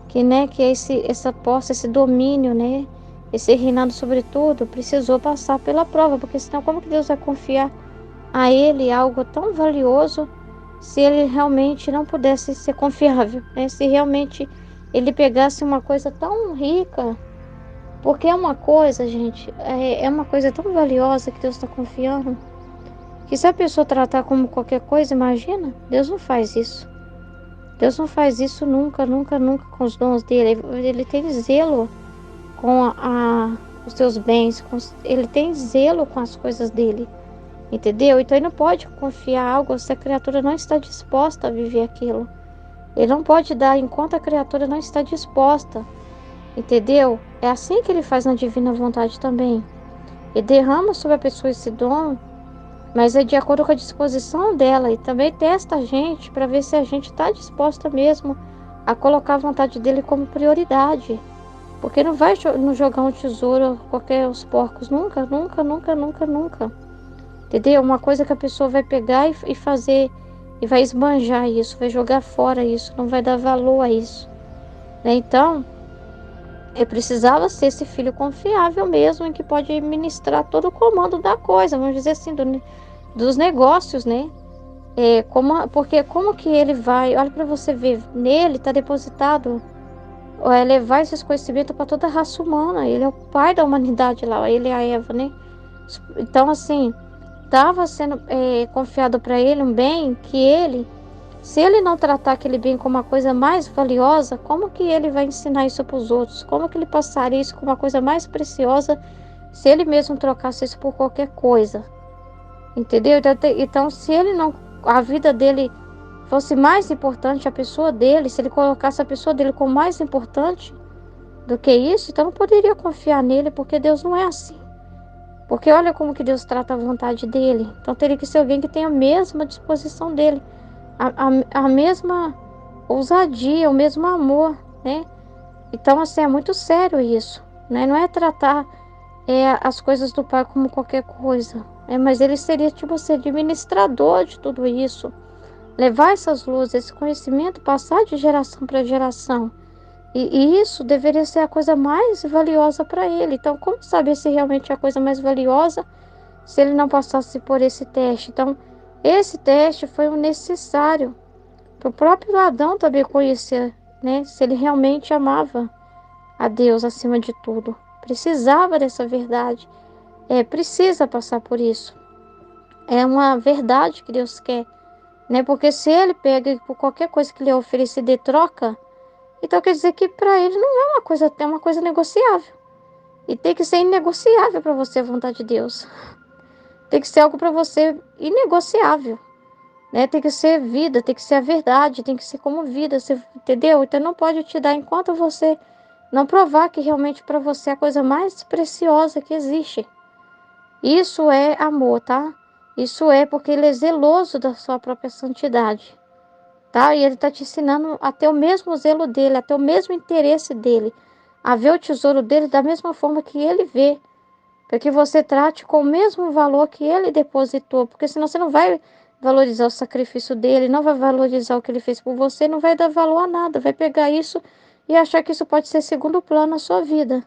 que, né, que essa posse, esse domínio, né, esse reinado sobre tudo, precisou passar pela prova, porque senão como que Deus vai confiar a ele algo tão valioso se ele realmente não pudesse ser confiável, né? Se realmente ele pegasse uma coisa tão rica, porque é uma coisa, gente, é uma coisa tão valiosa que Deus está confiando, que se a pessoa tratar como qualquer coisa, imagina, Deus não faz isso. Deus não faz isso nunca, nunca, nunca com os dons dele. Ele tem zelo com os seus bens, ele tem zelo com as coisas dele. Entendeu? Então ele não pode confiar algo se a criatura não está disposta a viver aquilo. Ele não pode dar enquanto a criatura não está disposta. Entendeu? É assim que ele faz na divina vontade também. Ele derrama sobre a pessoa esse dom, mas é de acordo com a disposição dela. E também testa a gente para ver se a gente está disposta mesmo a colocar a vontade dele como prioridade. Porque não vai não jogar um tesouro qualquer os porcos. Nunca, nunca, nunca, nunca, nunca. Entendeu? Uma coisa que a pessoa vai pegar e fazer, e vai esbanjar isso, vai jogar fora isso, não vai dar valor a isso. Né? Então, eu precisava ser esse filho confiável mesmo, em que pode administrar todo o comando da coisa, vamos dizer assim, dos negócios, né? Porque como que ele vai, olha para você ver, nele está depositado levar esses conhecimentos para toda a raça humana. Ele é o pai da humanidade lá, ele é a Eva, né? Então, assim, estava sendo confiado para ele um bem que ele, se ele não tratar aquele bem como uma coisa mais valiosa, como que ele vai ensinar isso para os outros? Como que ele passaria isso como uma coisa mais preciosa se ele mesmo trocasse isso por qualquer coisa? Entendeu? Então, se ele não, a vida dele fosse mais importante, a pessoa dele, se ele colocasse a pessoa dele como mais importante do que isso, então não poderia confiar nele, porque Deus não é assim. Porque olha como que Deus trata a vontade dele. Então teria que ser alguém que tenha a mesma disposição dele, a mesma ousadia, o mesmo amor, né? Então, assim, é muito sério isso, né? Não é tratar as coisas do Pai como qualquer coisa, mas ele seria, tipo assim, administrador de tudo isso. Levar essas luzes, esse conhecimento, passar de geração para geração. E isso deveria ser a coisa mais valiosa para ele. Então, como saber se realmente é a coisa mais valiosa se ele não passasse por esse teste? Então, esse teste foi o necessário para o próprio Adão também conhecer, né? Se ele realmente amava a Deus acima de tudo. Precisava dessa verdade. Precisa passar por isso. É uma verdade que Deus quer, né? Porque se ele pega por qualquer coisa que lhe é oferecida e troca, então quer dizer que para ele não é uma coisa negociável. E tem que ser inegociável para você a vontade de Deus. Tem que ser algo para você inegociável, né? Tem que ser vida, tem que ser a verdade, tem que ser como vida, você entendeu? Então não pode te dar enquanto você não provar que realmente para você é a coisa mais preciosa que existe. Isso é amor, tá? Isso é porque ele é zeloso da sua própria santidade, tá? E ele está te ensinando a ter o mesmo zelo dele, a ter o mesmo interesse dele, a ver o tesouro dele da mesma forma que ele vê, para que você trate com o mesmo valor que ele depositou, porque senão você não vai valorizar o sacrifício dele, não vai valorizar o que ele fez por você, não vai dar valor a nada, vai pegar isso e achar que isso pode ser segundo plano na sua vida.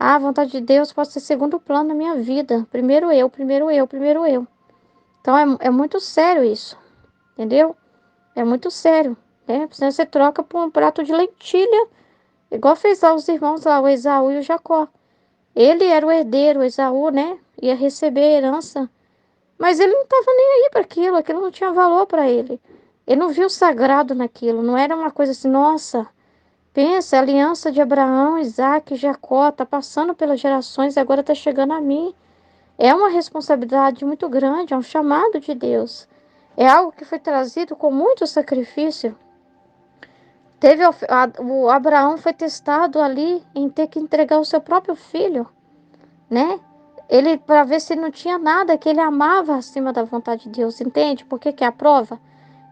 Ah, a vontade de Deus pode ser segundo plano na minha vida. Primeiro eu, primeiro eu, primeiro eu. Então é muito sério isso, entendeu? É muito sério, né? Senão você troca por um prato de lentilha, igual fez lá os irmãos lá, o Esaú e o Jacó. Ele era o herdeiro, o Esaú, né? Ia receber a herança, mas ele não estava nem aí para aquilo, aquilo não tinha valor para ele. Ele não viu o sagrado naquilo, não era uma coisa assim, nossa, pensa, a aliança de Abraão, Isaac e Jacó está passando pelas gerações e agora está chegando a mim. É uma responsabilidade muito grande, é um chamado de Deus. É algo que foi trazido com muito sacrifício. O Abraão foi testado ali em ter que entregar o seu próprio filho, né? Ele, para ver se não tinha nada que ele amava acima da vontade de Deus, entende? Por que que é a prova?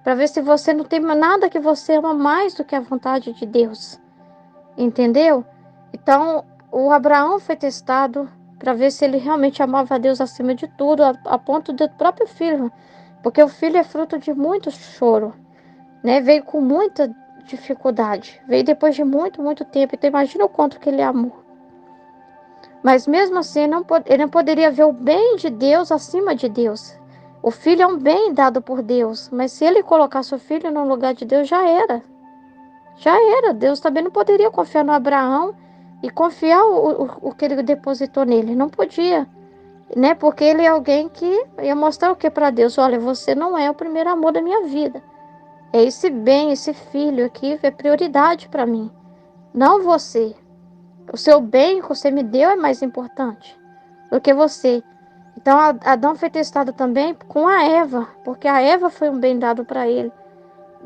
Para ver se você não tem nada que você ama mais do que a vontade de Deus, entendeu? Então, o Abraão foi testado para ver se ele realmente amava a Deus acima de tudo, a ponto do próprio filho, porque o filho é fruto de muito choro, né? Veio com muita dificuldade, veio depois de muito, muito tempo. Então, imagina o quanto que ele amou. Mas mesmo assim, ele não poderia ver o bem de Deus acima de Deus. O filho é um bem dado por Deus, mas se ele colocasse o filho no lugar de Deus, já era. Já era. Deus também não poderia confiar no Abraão e confiar o que ele depositou nele. Não podia, né? Porque ele é alguém que ia mostrar o que para Deus? Olha, você não é o primeiro amor da minha vida. É esse bem, esse filho aqui é prioridade para mim. Não você. O seu bem que você me deu é mais importante do que você. Então Adão foi testado também com a Eva, porque a Eva foi um bem dado para ele.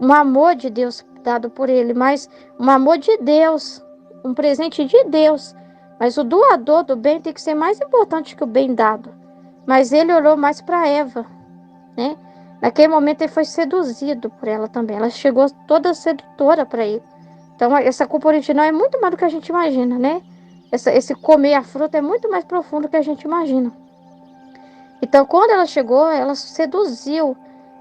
Um amor de Deus dado por ele, mas um amor de Deus, um presente de Deus. Mas o doador do bem tem que ser mais importante que o bem dado. Mas ele olhou mais para Eva, né? Naquele momento ele foi seduzido por ela também. Ela chegou toda sedutora para ele. Então essa culpa original é muito mais do que a gente imagina, né? Esse comer a fruta é muito mais profundo do que a gente imagina. Então quando ela chegou, ela seduziu.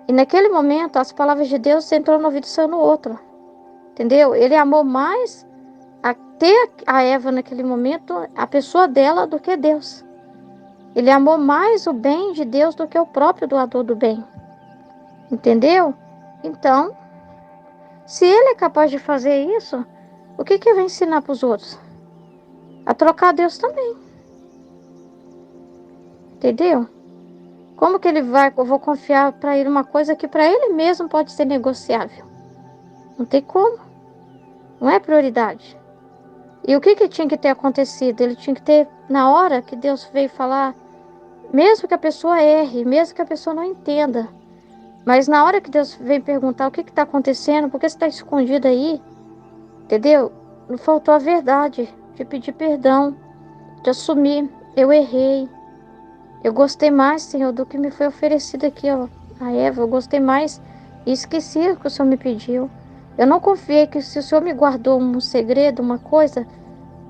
E naquele momento, as palavras de Deus entrou no ouvido e saiu no outro. Entendeu? Ele amou mais até a Eva naquele momento, a pessoa dela, do que Deus. Ele amou mais o bem de Deus do que o próprio doador do bem. Entendeu? Então, se ele é capaz de fazer isso, o que que vai ensinar para os outros? A trocar Deus também. Entendeu? Como que eu vou confiar para ele uma coisa que para ele mesmo pode ser negociável? Não tem como. Não é prioridade. E o que que tinha que ter acontecido? Ele tinha que ter, na hora que Deus veio falar, mesmo que a pessoa erre, mesmo que a pessoa não entenda, mas na hora que Deus veio perguntar o que está acontecendo, por que você está escondido aí, entendeu? Não faltou a verdade de pedir perdão, de assumir, eu errei, eu gostei mais, Senhor, do que me foi oferecido aqui, ó, a Eva, eu gostei mais e esqueci o que o Senhor me pediu. Eu não confiei que se o Senhor me guardou um segredo, uma coisa,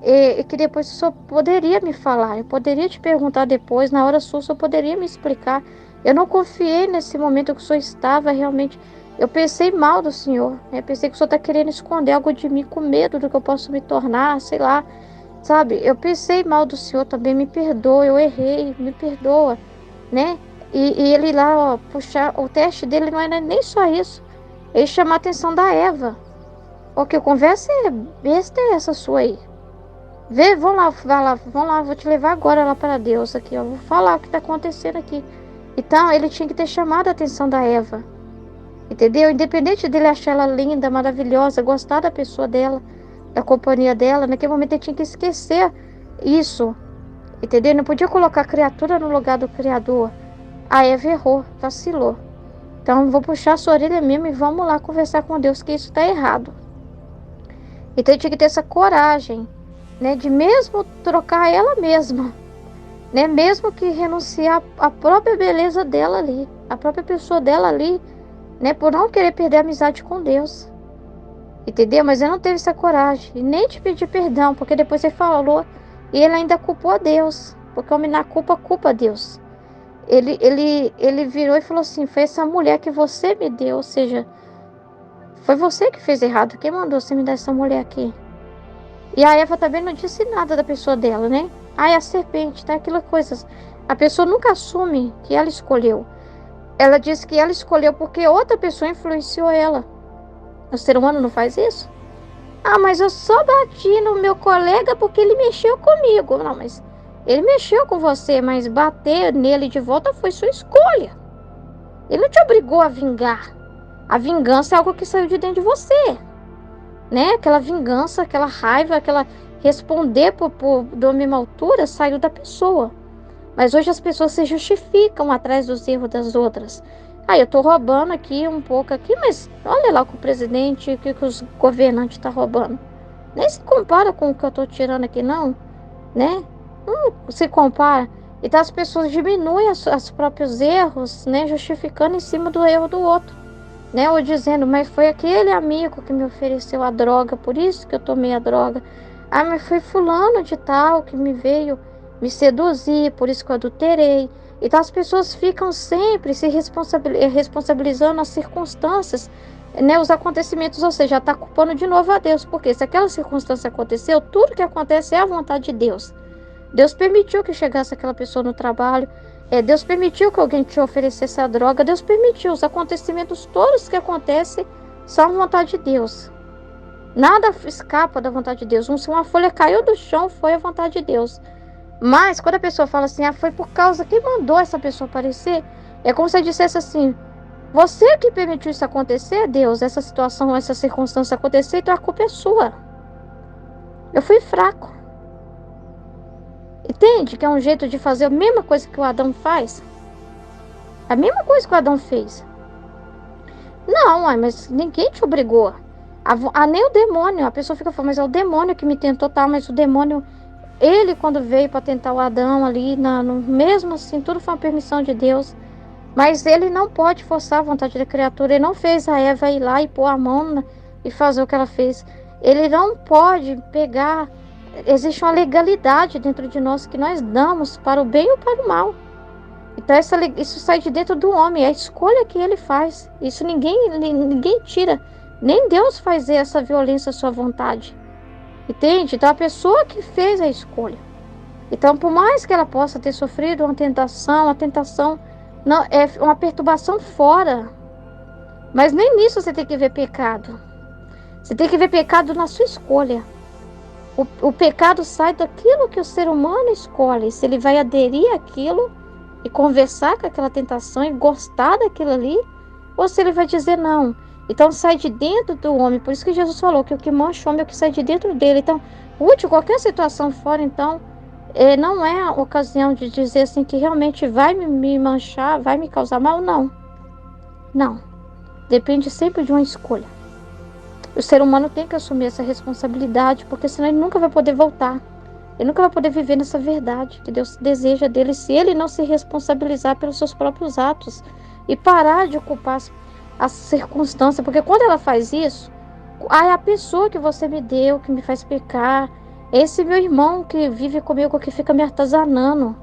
e que depois o Senhor poderia me falar, eu poderia te perguntar depois, na hora sua, o Senhor poderia me explicar. Eu não confiei nesse momento que o Senhor estava realmente. Eu pensei mal do Senhor, eu pensei que o Senhor está querendo esconder algo de mim com medo do que eu posso me tornar, sei lá, sabe? Eu pensei mal do Senhor também, me perdoa, eu errei, me perdoa, né? E ele lá, ó, puxar, o teste dele não era nem só isso, ele chamou a atenção da Eva. Ó, que conversa é besta é essa sua aí? Vê, vamos lá, vou te levar agora lá para Deus aqui, ó. Vou falar o que está acontecendo aqui. Então, ele tinha que ter chamado a atenção da Eva, entendeu? Independente dele achar ela linda, maravilhosa, gostar da pessoa dela, da companhia dela, naquele momento ele tinha que esquecer isso, entendeu? Não podia colocar a criatura no lugar do Criador. A Eva errou, vacilou. Então, vou puxar a sua orelha mesmo e vamos lá conversar com Deus, que isso está errado. Então, ele tinha que ter essa coragem, né, de mesmo trocar ela mesma, né? Mesmo que renunciar à própria beleza dela ali, a própria pessoa dela ali, né? Por não querer perder a amizade com Deus. Entendeu? Mas eu não teve essa coragem. E nem te pedir perdão, porque depois você falou e ele ainda culpou a Deus. Porque homem na culpa, culpa a Deus. Ele virou e falou assim: foi essa mulher que você me deu. Ou seja, foi você que fez errado. Quem mandou você me dar essa mulher aqui? E a Eva também não disse nada da pessoa dela, né? Ai, a serpente, tá? Aquela coisa. A pessoa nunca assume que ela escolheu. Ela disse que ela escolheu porque outra pessoa influenciou ela. O ser humano não faz isso? Ah, mas eu só bati no meu colega porque ele mexeu comigo. Não, mas ele mexeu com você, mas bater nele de volta foi sua escolha. Ele não te obrigou a vingar. A vingança é algo que saiu de dentro de você, né? Aquela vingança, aquela raiva, aquela responder por de uma mesma altura saiu da pessoa. Mas hoje as pessoas se justificam atrás dos erros das outras. Ah, eu tô roubando aqui um pouco aqui, mas olha lá com o presidente, o que os governantes estão roubando. Nem se compara com o que eu tô tirando aqui, não, né? Não se compara. Então as pessoas diminuem os próprios erros, né? Justificando em cima do erro do outro, né? Ou dizendo, mas foi aquele amigo que me ofereceu a droga, por isso que eu tomei a droga. Ah, mas foi fulano de tal que me veio me seduzir, por isso que eu adulterei. Então as pessoas ficam sempre se responsabilizando as circunstâncias, né, os acontecimentos, ou seja, está culpando de novo a Deus, porque se aquela circunstância aconteceu, tudo que acontece é a vontade de Deus. Deus permitiu que chegasse aquela pessoa no trabalho, Deus permitiu que alguém te oferecesse a droga, Deus permitiu, os acontecimentos todos que acontecem são a vontade de Deus. Nada escapa da vontade de Deus. Se uma folha caiu do chão, foi a vontade de Deus. Mas quando a pessoa fala assim, ah, foi por causa que mandou essa pessoa aparecer, é como se eu dissesse assim, você que permitiu isso acontecer, Deus, essa situação, essa circunstância acontecer, então a culpa é sua. Eu fui fraco. Entende que é um jeito de fazer a mesma coisa que o Adão faz? A mesma coisa que o Adão fez. Não, mas ninguém te obrigou. Nem o demônio. A pessoa fica falando, mas é o demônio que me tentou, tá? Mas o demônio, ele quando veio para tentar o Adão ali, mesmo assim, tudo foi uma permissão de Deus. Mas ele não pode forçar a vontade da criatura. Ele não fez a Eva ir lá e pôr a mão e fazer o que ela fez. Ele não pode pegar. Existe uma legalidade dentro de nós que nós damos para o bem ou para o mal. Então isso sai de dentro do homem, é a escolha que ele faz. Isso ninguém tira. Nem Deus faz essa violência à sua vontade. Entende? Então a pessoa que fez a escolha. Então por mais que ela possa ter sofrido uma tentação, a tentação não é uma perturbação fora. Mas nem nisso você tem que ver pecado. Você tem que ver pecado na sua escolha. O pecado sai daquilo que o ser humano escolhe. Se ele vai aderir àquilo e conversar com aquela tentação e gostar daquilo ali, ou se ele vai dizer não. Então sai de dentro do homem. Por isso que Jesus falou que o que mancha o homem é o que sai de dentro dele. Então, útil, qualquer situação fora, então, não é a ocasião de dizer assim que realmente vai me manchar, vai me causar mal, não. Não. Depende sempre de uma escolha. O ser humano tem que assumir essa responsabilidade, porque senão ele nunca vai poder voltar. Ele nunca vai poder viver nessa verdade que Deus deseja dele, se ele não se responsabilizar pelos seus próprios atos e parar de ocupar as circunstâncias. Porque quando ela faz isso, é a pessoa que você me deu, que me faz pecar, esse meu irmão que vive comigo, que fica me atazanando.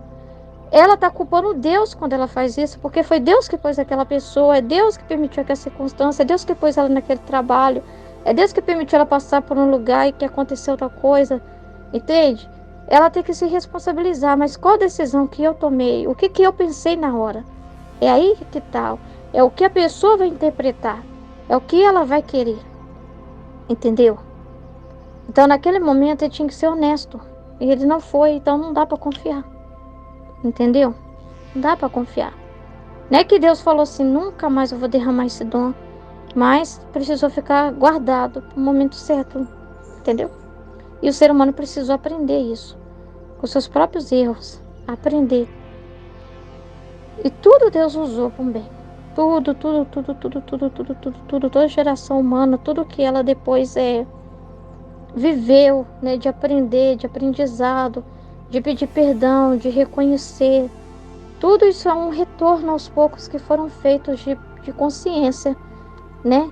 Ela está culpando Deus quando ela faz isso, porque foi Deus que pôs aquela pessoa, é Deus que permitiu aquela circunstância, é Deus que pôs ela naquele trabalho, é Deus que permitiu ela passar por um lugar e que aconteceu outra coisa, entende? Ela tem que se responsabilizar, mas qual decisão que eu tomei? O que eu pensei na hora? É aí que tal? É o que a pessoa vai interpretar, é o que ela vai querer, entendeu? Então naquele momento ele tinha que ser honesto, e ele não foi, então não dá para confiar. Entendeu? Não dá para confiar. Não é que Deus falou assim, nunca mais eu vou derramar esse dom, mas precisou ficar guardado no momento certo, entendeu? E o ser humano precisou aprender isso, com seus próprios erros, aprender. E tudo Deus usou para um bem. Tudo, toda geração humana, tudo que ela depois viveu, né, de aprender, de aprendizado, de pedir perdão, de reconhecer. Tudo isso é um retorno aos poucos que foram feitos de consciência, né?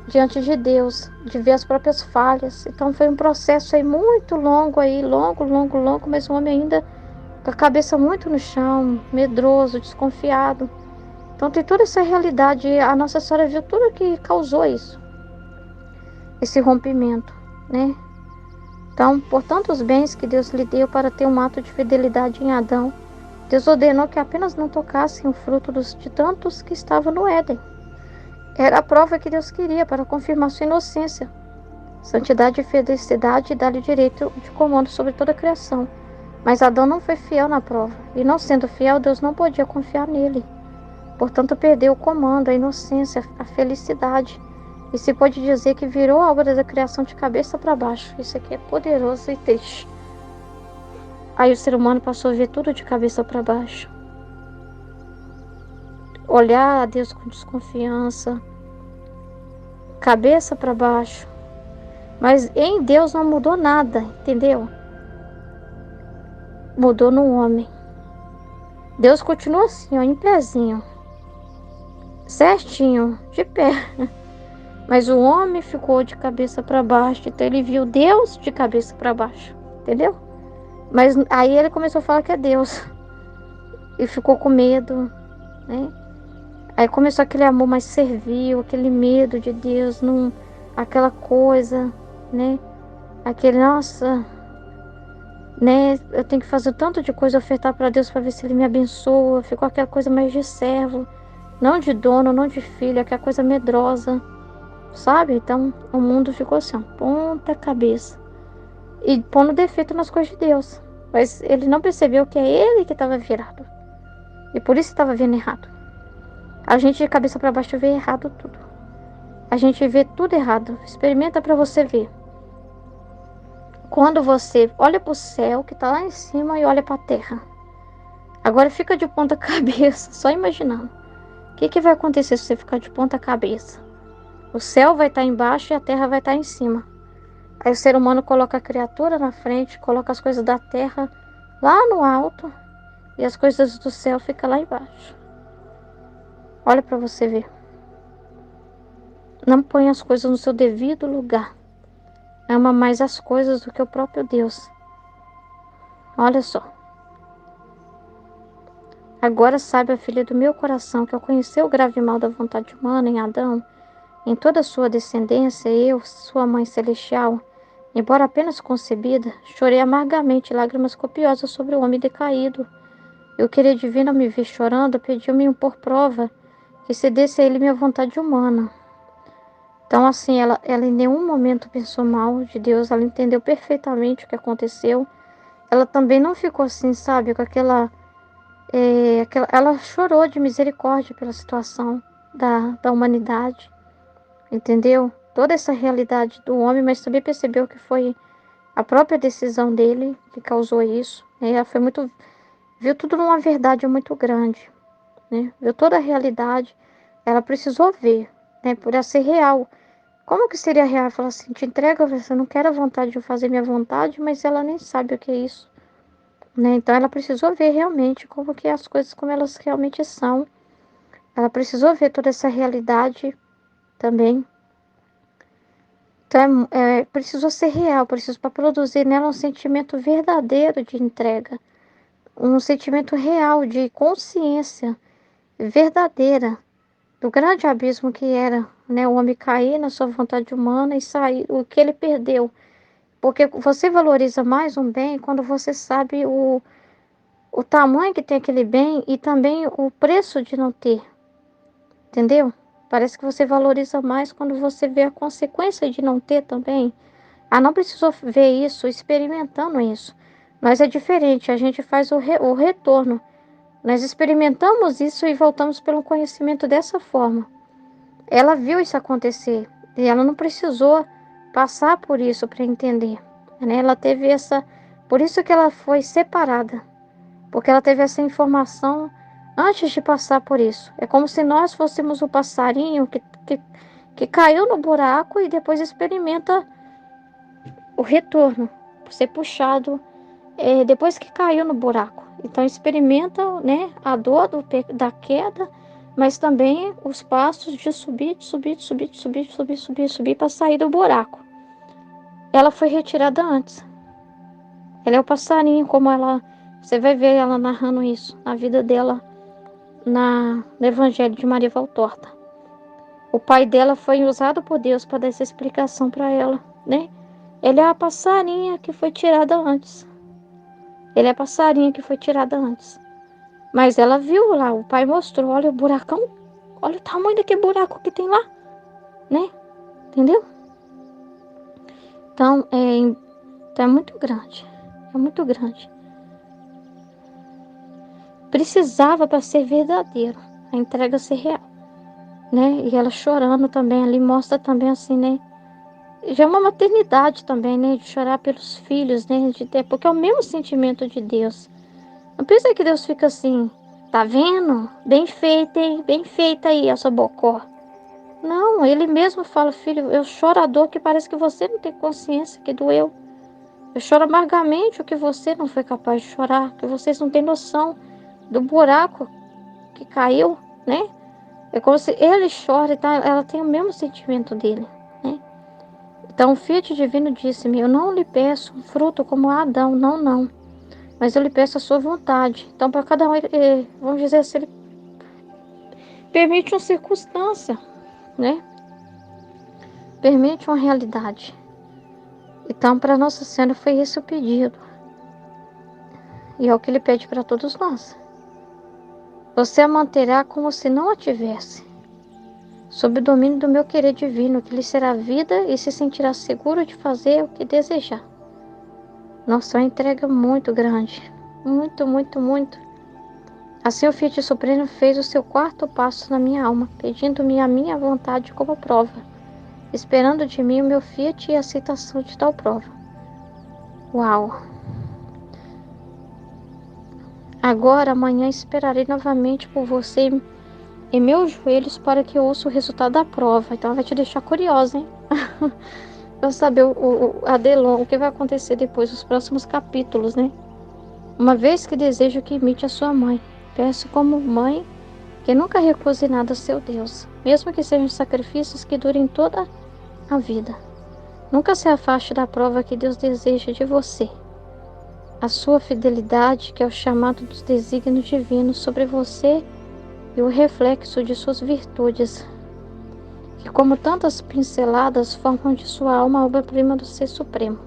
Diante de Deus, de ver as próprias falhas. Então foi um processo aí muito longo aí, longo, mas o homem ainda com a cabeça muito no chão, medroso, desconfiado. Então tem toda essa realidade, a Nossa Senhora viu tudo que causou isso, esse rompimento, né? Então, por tantos bens que Deus lhe deu para ter um ato de fidelidade em Adão, Deus ordenou que apenas não tocassem o fruto de tantos que estavam no Éden. Era a prova que Deus queria para confirmar sua inocência, santidade e felicidade e dar-lhe direito de comando sobre toda a criação. Mas Adão não foi fiel na prova, e não sendo fiel, Deus não podia confiar nele. Portanto, perdeu o comando, a inocência, a felicidade. E se pode dizer que virou a obra da criação de cabeça para baixo. Isso aqui é poderoso e triste. Aí o ser humano passou a ver tudo de cabeça para baixo. Olhar a Deus com desconfiança, cabeça para baixo. Mas em Deus não mudou nada, entendeu? Mudou no homem. Deus continua assim, ó, em pezinho, certinho, de pé. Mas o homem ficou de cabeça para baixo, então ele viu Deus de cabeça para baixo, entendeu? Mas aí ele começou a falar que é Deus e ficou com medo, né? Aí começou aquele amor mais servil, aquele medo de Deus, não, aquela coisa, né? Aquele, nossa, né? Eu tenho que fazer tanto de coisa, ofertar para Deus para ver se Ele me abençoa. Ficou aquela coisa mais de servo, não de dono, não de filho, aquela coisa medrosa, sabe? Então o mundo ficou assim, ó, ponta cabeça e pondo defeito nas coisas de Deus. Mas ele não percebeu que é ele que estava virado e por isso estava vendo errado. A gente de cabeça para baixo vê errado tudo. A gente vê tudo errado. Experimenta para você ver. Quando você olha para o céu que está lá em cima e olha para a terra. Agora fica de ponta cabeça, só imaginando. O que vai acontecer se você ficar de ponta cabeça? O céu vai estar embaixo e a terra vai estar em cima. Aí o ser humano coloca a criatura na frente, coloca as coisas da terra lá no alto e as coisas do céu ficam lá embaixo. Olha para você ver. Não põe as coisas no seu devido lugar. Ama mais as coisas do que o próprio Deus. Olha só. Agora saiba, filha do meu coração, que ao conhecer o grave mal da vontade humana em Adão, em toda a sua descendência, eu, sua mãe celestial, embora apenas concebida, chorei amargamente lágrimas copiosas sobre o homem decaído. E o querer divino, ao me ver chorando, pediu-me por prova que cedesse a ele minha vontade humana. Então, assim, ela em nenhum momento pensou mal de Deus, ela entendeu perfeitamente o que aconteceu. Ela também não ficou assim, sabe, com ela chorou de misericórdia pela situação da humanidade, entendeu? Toda essa realidade do homem, mas também percebeu que foi a própria decisão dele que causou isso, né? Ela foi muito, viu tudo numa verdade muito grande, né? Viu toda a realidade, ela precisou ver, né? Por ela ser real. Como que seria real? Falar assim, te entrega, eu não quero a vontade de fazer minha vontade, mas ela nem sabe o que é isso, né? Então ela precisou ver realmente como que as coisas como elas realmente são. Ela precisou ver toda essa realidade também. Então precisou ser real, precisou para produzir nela um sentimento verdadeiro de entrega, um sentimento real de consciência verdadeira do grande abismo que era, né, o homem cair na sua vontade humana e sair o que ele perdeu. Porque você valoriza mais um bem quando você sabe o tamanho que tem aquele bem e também o preço de não ter. Entendeu? Parece que você valoriza mais quando você vê a consequência de não ter também. Ah, não precisou ver isso, experimentando isso. Mas é diferente, a gente faz o retorno. Nós experimentamos isso e voltamos pelo conhecimento dessa forma. Ela viu isso acontecer e ela não precisou passar por isso para entender, né? Ela teve essa, por isso que ela foi separada, porque ela teve essa informação antes de passar por isso. É como se nós fôssemos o passarinho que caiu no buraco e depois experimenta o retorno, ser puxado depois que caiu no buraco. Então experimenta, né, a dor da queda, mas também os passos de subir, de subir, de subir, de subir, de subir, subir, subir para sair do buraco. Ela foi retirada antes. Ela é o passarinho, você vai ver ela narrando isso na vida dela no Evangelho de Maria Valtorta. O pai dela foi usado por Deus para dar essa explicação para ela, né? Ele é a passarinha que foi tirada antes. Ele é a passarinha que foi tirada antes. Mas ela viu lá, o pai mostrou, olha o buracão, olha o tamanho daquele buraco que tem lá, né? Entendeu? Então, é muito grande. É muito grande. Precisava para ser verdadeiro, a entrega ser real, né? E ela chorando também ali, mostra também assim, né? Já é uma maternidade também, né? De chorar pelos filhos, né? Porque é o mesmo sentimento de Deus. Não pensa que Deus fica assim, tá vendo? Bem feita, hein? Bem feita aí essa bocó. Não, ele mesmo fala, filho, eu choro a dor que parece que você não tem consciência que doeu. Eu choro amargamente o que você não foi capaz de chorar, que vocês não têm noção do buraco que caiu, né? É como se ele chora, tá? Ela tem o mesmo sentimento dele, né? Então o Fiat Divino disse-me, eu não lhe peço um fruto como Adão, não, não. Mas eu lhe peço a sua vontade. Então para cada um, vamos dizer assim, ele permite uma circunstância, né? Permite uma realidade. Então, para Nossa Senhora foi esse o pedido. E é o que ele pede para todos nós. Você a manterá como se não a tivesse, sob o domínio do meu querer divino, que lhe será vida e se sentirá seguro de fazer o que desejar. Nossa, é uma entrega muito grande. Muito, muito, muito. Assim o Fiat Supremo fez o seu quarto passo na minha alma, pedindo-me a minha vontade como prova, esperando de mim o meu Fiat e a aceitação de tal prova. Uau! Agora, amanhã, esperarei novamente por você em meus joelhos para que eu ouça o resultado da prova. Então, vai te deixar curiosa, hein? Para saber o que vai acontecer depois, os próximos capítulos, né? Uma vez que desejo que imite a sua mãe, peço como mãe que nunca recuse nada a seu Deus, mesmo que sejam sacrifícios que durem toda a vida. Nunca se afaste da prova que Deus deseja de você. A sua fidelidade, que é o chamado dos desígnios divinos sobre você e o reflexo de suas virtudes, que como tantas pinceladas formam de sua alma a obra-prima do Ser Supremo.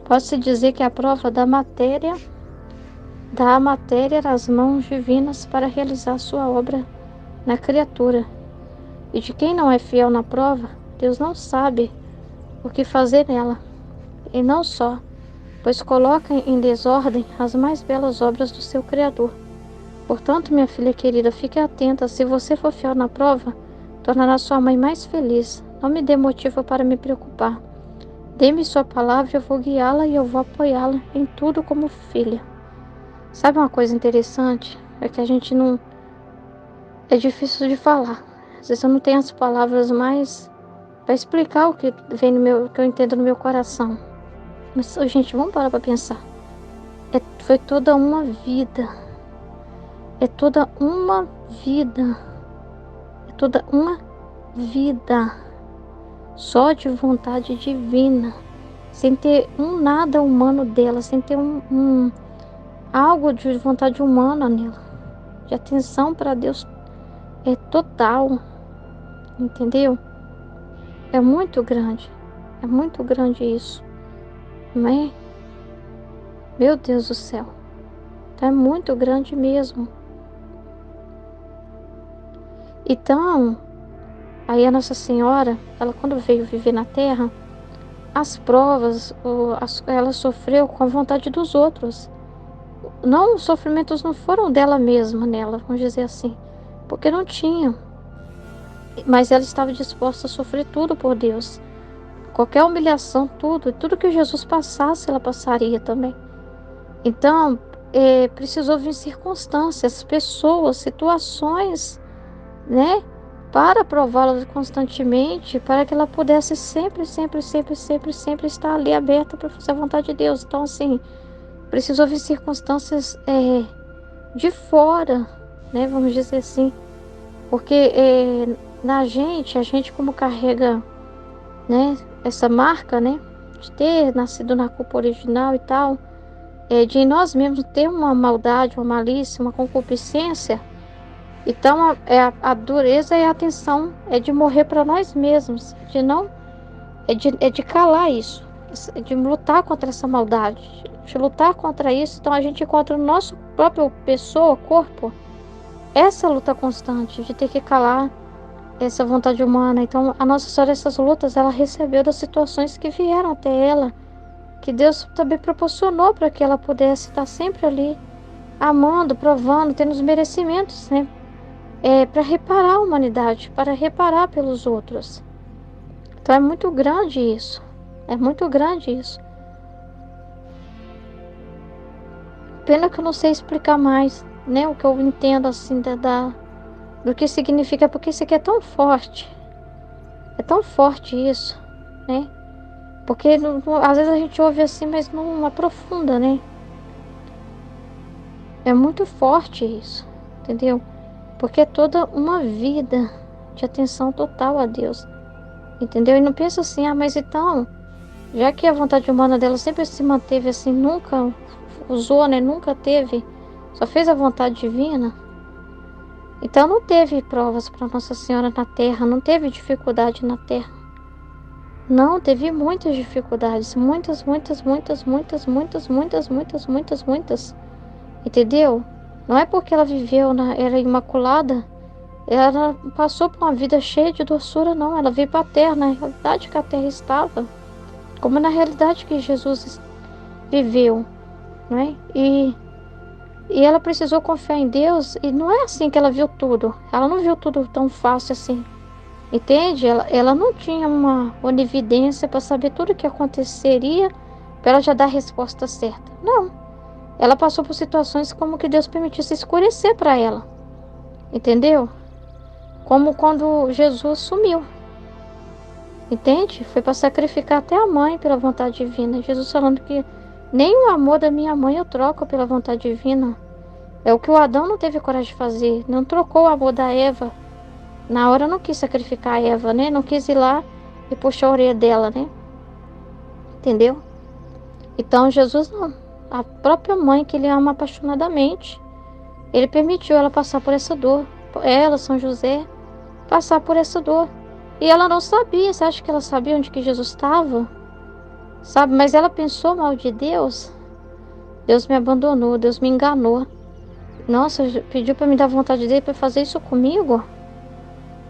Pode-se dizer que a prova da matéria dá a matéria nas mãos divinas para realizar sua obra na criatura. E de quem não é fiel na prova, Deus não sabe o que fazer nela. E não só, pois coloca em desordem as mais belas obras do seu Criador. Portanto, minha filha querida, fique atenta. Se você for fiel na prova, tornará sua mãe mais feliz. Não me dê motivo para me preocupar. Dê-me sua palavra, eu vou guiá-la e eu vou apoiá-la em tudo como filha. Sabe uma coisa interessante? É que a gente não... É difícil de falar. Às vezes eu não tenho as palavras mais para explicar o que vem o que eu entendo no meu coração. Mas, gente, vamos parar para pensar. Foi toda uma vida. É toda uma vida. É toda uma vida. Só de vontade divina. Sem ter nada humano dela. Sem ter algo de vontade humana nela. De atenção para Deus. É total. Entendeu? É muito grande. É muito grande isso. Não é? Meu Deus do céu. É muito grande mesmo. Então, aí a Nossa Senhora, ela quando veio viver na Terra, as provas, ela sofreu com a vontade dos outros. Não, os sofrimentos não foram dela mesma nela, vamos dizer assim, porque não tinha. Mas ela estava disposta a sofrer tudo por Deus. Qualquer humilhação, tudo que Jesus passasse, ela passaria também. Então, precisou vir circunstâncias, pessoas, situações, né? Para prová-la constantemente, para que ela pudesse sempre, sempre, sempre, sempre, sempre estar ali aberta para fazer a vontade de Deus. Então, assim, precisou vir circunstâncias de fora, né? Vamos dizer assim, porque a gente como carrega, né? Essa marca, né? De ter nascido na culpa original e tal, de em nós mesmos ter uma maldade, uma malícia, uma concupiscência. Então a dureza e a atenção é de morrer para nós mesmos, de não de calar isso, de lutar contra essa maldade, de lutar contra isso. Então a gente encontra no nosso próprio pessoa, corpo, essa luta constante de ter que calar essa vontade humana. Então a Nossa Senhora, essas lutas, ela recebeu das situações que vieram até ela, que Deus também proporcionou para que ela pudesse estar sempre ali, amando, provando, tendo os merecimentos, né? Para reparar a humanidade, para reparar pelos outros. Então é muito grande isso. É muito grande isso. Pena que eu não sei explicar mais, né? O que eu entendo assim do que significa, porque isso aqui é tão forte. É tão forte isso, né? Porque às vezes a gente ouve assim, mas não aprofunda, né? É muito forte isso, entendeu? Porque é toda uma vida de atenção total a Deus, entendeu? E não pensa assim, mas então, já que a vontade humana dela sempre se manteve assim, nunca usou, né? Nunca teve, só fez a vontade divina. Então não teve provas para Nossa Senhora na Terra, não teve dificuldade na Terra. Não, teve muitas dificuldades, muitas, muitas, muitas, muitas, muitas, muitas, muitas, muitas, muitas. Entendeu? Não é porque ela viveu, era imaculada, ela passou por uma vida cheia de doçura, não. Ela veio para a Terra, na realidade que a Terra estava, como na realidade que Jesus viveu, né? E ela precisou confiar em Deus, e não é assim que ela viu tudo. Ela não viu tudo tão fácil assim. Entende? Ela não tinha uma onividência para saber tudo o que aconteceria, para ela já dar a resposta certa. Não. Ela passou por situações como que Deus permitisse escurecer para ela. Entendeu? Como quando Jesus sumiu. Entende? Foi para sacrificar até a mãe pela vontade divina. Jesus falando que nem o amor da minha mãe eu troco pela vontade divina. É o que o Adão não teve coragem de fazer. Não trocou o amor da Eva. Na hora não quis sacrificar a Eva, né? Não quis ir lá e puxar a orelha dela, né? Entendeu? Então Jesus não. A própria mãe, que ele ama apaixonadamente, ele permitiu ela passar por essa dor. Ela, São José, passar por essa dor. E ela não sabia. Você acha que ela sabia onde que Jesus estava? Sabe? Mas ela pensou mal de Deus. Deus me abandonou, Deus me enganou. Nossa, pediu para me dar vontade dele para fazer isso comigo?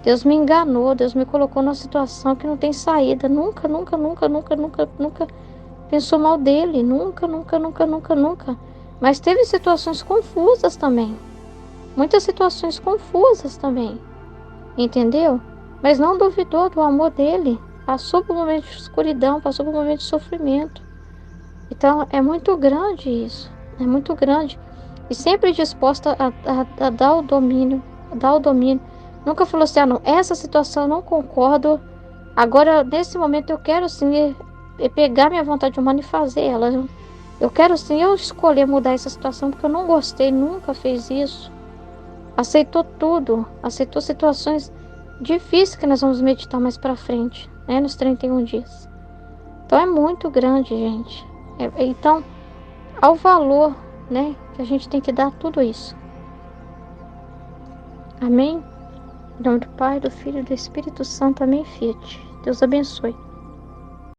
Deus me enganou, Deus me colocou numa situação que não tem saída. Nunca, nunca, nunca, nunca, nunca, nunca pensou mal dele. Nunca, nunca, nunca, nunca, nunca. Mas teve situações confusas também. Muitas situações confusas também. Entendeu? Mas não duvidou do amor dele. Passou por um momento de escuridão, passou por um momento de sofrimento. Então é muito grande isso. É muito grande. E sempre disposta a dar o domínio. A dar o domínio. Nunca falou assim, não, essa situação eu não concordo. Agora, nesse momento, eu quero sim pegar minha vontade humana e fazer ela. Eu quero sim eu escolher mudar essa situação, porque eu não gostei, nunca fez isso. Aceitou tudo, aceitou situações difíceis que nós vamos meditar mais pra frente, né, nos 31 dias. Então é muito grande, gente. Então, ao valor, né, que a gente tem que dar tudo isso. Amém? Em nome do Pai, do Filho e do Espírito Santo. Amém, Fiat. Deus abençoe.